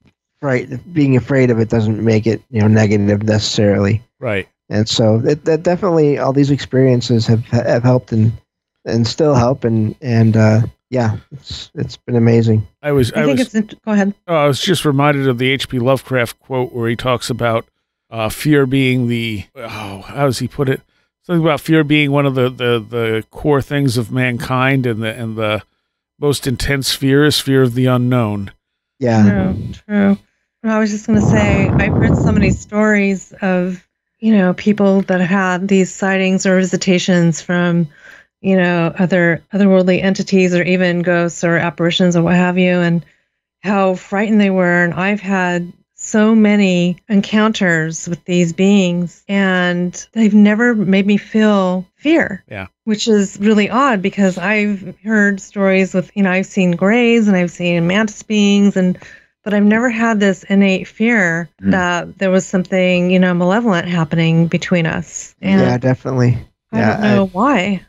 being afraid of it doesn't make it, negative necessarily. Right. And so that definitely all these experiences have helped and still help, and yeah, it's been amazing. Go ahead. I was just reminded of the H.P. Lovecraft quote where he talks about fear being how does he put it? Something about fear being one of the core things of mankind, and the most intense fear is fear of the unknown. Yeah. True. I was just going to say, I've heard so many stories of, people that had these sightings or visitations from, otherworldly entities or even ghosts or apparitions or what have you, and how frightened they were. And I've had so many encounters with these beings, and they've never made me feel fear. Yeah. Which is really odd, because I've heard stories with, I've seen greys and I've seen mantis beings, but I've never had this innate fear that there was something, malevolent happening between us. And yeah, definitely. I don't know why.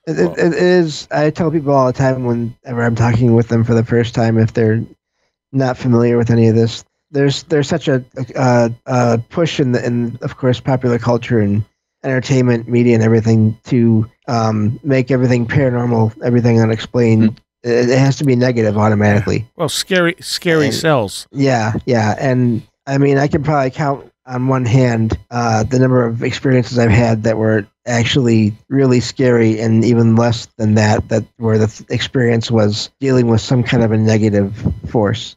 It is. I tell people all the time whenever I'm talking with them for the first time, if they're not familiar with any of this, there's such a push in of course popular culture and entertainment media and everything to make everything paranormal, everything unexplained. It has to be negative automatically. Well, scary sells. Yeah, and I mean, I can probably count on one hand the number of experiences I've had that were actually really scary, and even less than that where the experience was dealing with some kind of a negative force.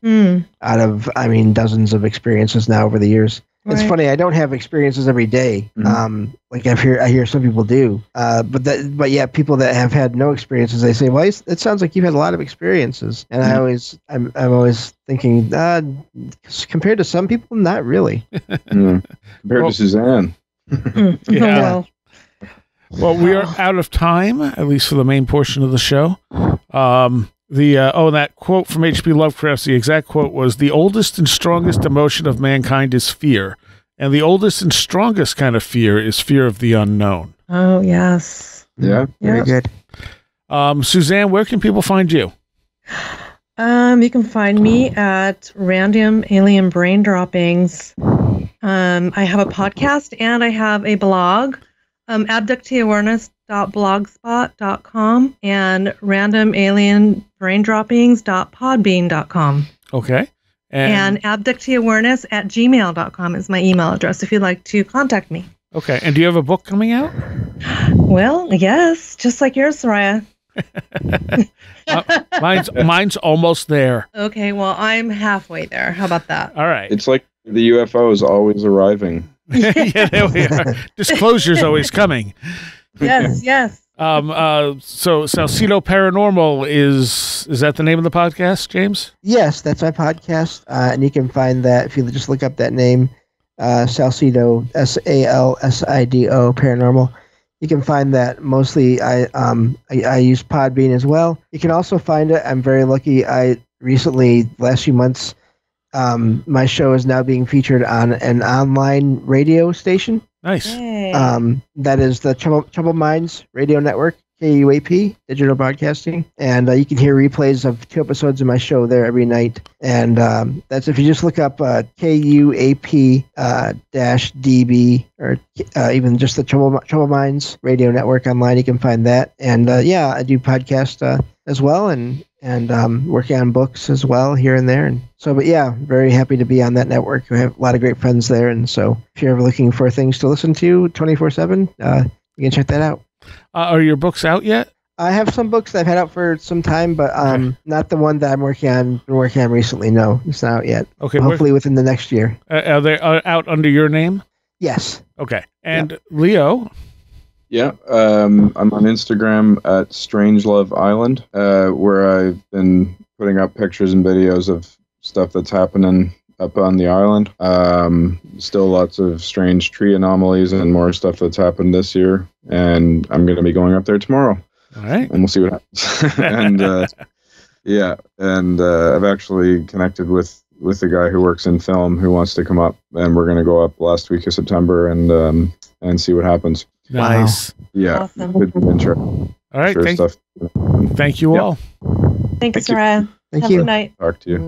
Out of, dozens of experiences now over the years. Right. It's funny, I don't have experiences every day, like I hear some people do. But yeah, people that have had no experiences, they say, "Well, it sounds like you've had a lot of experiences." And I'm always thinking, compared to some people, not really. Compared to Suzanne. Yeah. Well, we are out of time, at least for the main portion of the show. That quote from H.P. Lovecraft, the exact quote was, "The oldest and strongest emotion of mankind is fear, and the oldest and strongest kind of fear is fear of the unknown." Oh, yes. Yeah. Very good. Suzanne, where can people find you? You can find me at Random Alien Brain Droppings. I have a podcast and I have a blog, abducteeawareness.blogspot.com and randomalienbraindroppings.podbean.com. Okay. And abducteeawareness@gmail.com is my email address if you'd like to contact me. Okay. And do you have a book coming out? Well, yes, just like yours, Seriah. Mine's almost there. Okay, well, I'm halfway there. How about that? All right. It's like the UFO is always arriving. Yeah, there we are. Disclosure's always coming. Yes. So Salsido Paranormal is that the name of the podcast, James? Yes, that's my podcast, and you can find that if you just look up that name, Salsido, Salsido Paranormal. You can find that mostly. I use Podbean as well. You can also find it. I'm very lucky. I recently, last few months, my show is now being featured on an online radio station. Nice. Yay. That is the Troubled Minds Radio Network, KUAP, digital broadcasting. And you can hear replays of 2 episodes of my show there every night. And that's if you just look up KUAP -DB or even just the Troubled Minds Radio Network online, you can find that. And yeah, I do podcast as well, and working on books as well here and there. And so, but yeah, very happy to be on that network. We have a lot of great friends there. And so if you're ever looking for things to listen to 24/7, you can check that out. Are your books out yet? I have some books that I've had out for some time, but not the one that I'm been working on recently. No, it's not out yet. Okay. Hopefully within the next year. Are they out under your name? Yes. Okay. And Leo? Yeah, I'm on Instagram at Strangelove Island, where I've been putting up pictures and videos of stuff that's happening up on the island. Still lots of strange tree anomalies and more stuff that's happened this year. And I'm going to be going up there tomorrow. All right. And we'll see what happens. And yeah, and I've actually connected with the guy who works in film who wants to come up, and we're going to go up last week of September and see what happens. Nice. Yeah. Awesome. Good intro. All right. Sure stuff. Thank you all. Thank you, Thank you. Seriah. Thank Have you. a good night. Talk to you.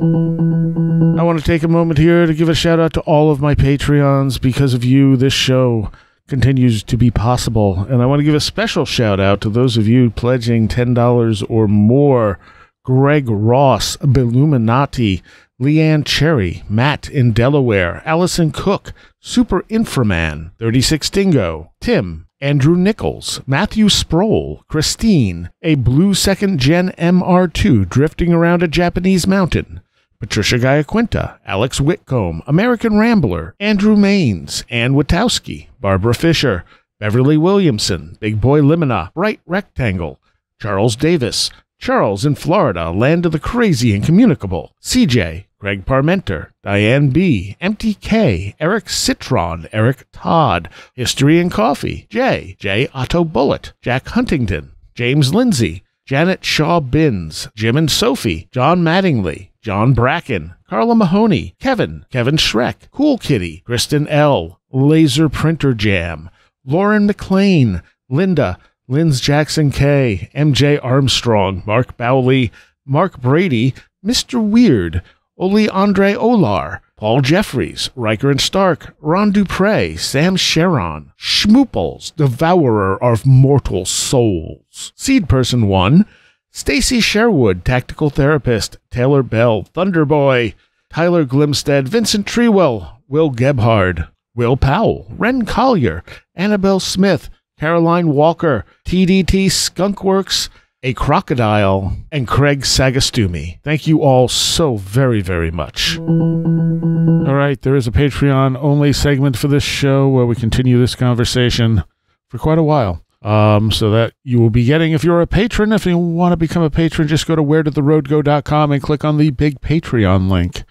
I want to take a moment here to give a shout out to all of my Patreons. Because of you, this show continues to be possible. And I want to give a special shout out to those of you pledging $10 or more. Greg Ross, Beluminati, Leanne Cherry, Matt in Delaware, Allison Cook, Super Inframan, 36 Dingo, Tim, Andrew Nichols, Matthew Sproul, Christine, a blue 2nd Gen MR2 drifting around a Japanese mountain, Patricia Giaquinta, Alex Whitcomb, American Rambler, Andrew Maines, Ann Witowski, Barbara Fisher, Beverly Williamson, Big Boy Limina, Bright Rectangle, Charles Davis, Charles in Florida, Land of the Crazy and Communicable, CJ, Greg Parmenter, Diane B., MTK, Eric Citron, Eric Todd, History and Coffee, J. Otto Bullitt, Jack Huntington, James Lindsay, Janet Shaw Binns, Jim and Sophie, John Mattingly, John Bracken, Carla Mahoney, Kevin Schreck, Cool Kitty, Kristen L., Laser Printer Jam, Lauren McLean, Linda, Linz Jackson K., MJ Armstrong, Mark Bowley, Mark Brady, Mr. Weird, Oli Andre Olar, Paul Jeffries, Riker and Stark, Ron Dupre, Sam Sharon, Schmooples, Devourer of Mortal Souls, Seed Person 1, Stacy Sherwood, Tactical Therapist, Taylor Bell, Thunderboy, Tyler Glimstead, Vincent Trewell, Will Gebhard, Will Powell, Ren Collier, Annabelle Smith, Caroline Walker, TDT Skunkworks, A Crocodile, and Craig Sagastumi. Thank you all so very, very much. All right, there is a Patreon-only segment for this show where we continue this conversation for quite a while. So that you will be getting, if you're a patron, if you want to become a patron, just go to wheredidtheroadgo.com and click on the big Patreon link.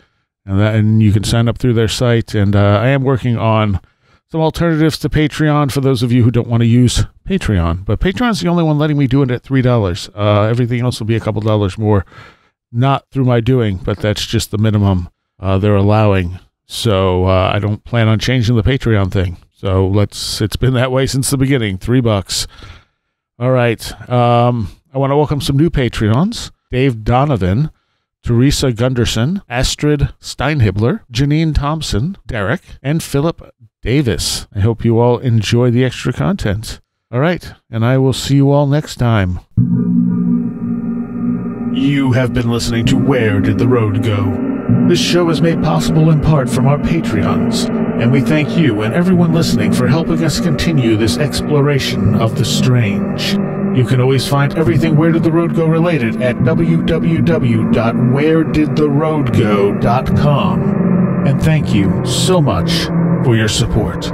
And you can sign up through their site. And I am working on some alternatives to Patreon for those of you who don't want to use Patreon. But Patreon's the only one letting me do it at $3. Everything else will be a couple dollars more. Not through my doing, but that's just the minimum they're allowing. So I don't plan on changing the Patreon thing. So it's been that way since the beginning, $3. All right. I want to welcome some new Patreons. Dave Donovan, Teresa Gunderson, Astrid Steinhibler, Janine Thompson, Derek, and Philip Davis. I hope you all enjoy the extra content. All right, and I will see you all next time. You have been listening to Where Did the Road Go? This show is made possible in part from our Patreons, and we thank you and everyone listening for helping us continue this exploration of the strange. You can always find everything Where Did the Road Go related at www.wheredidtheroadgo.com. And thank you so much for your support.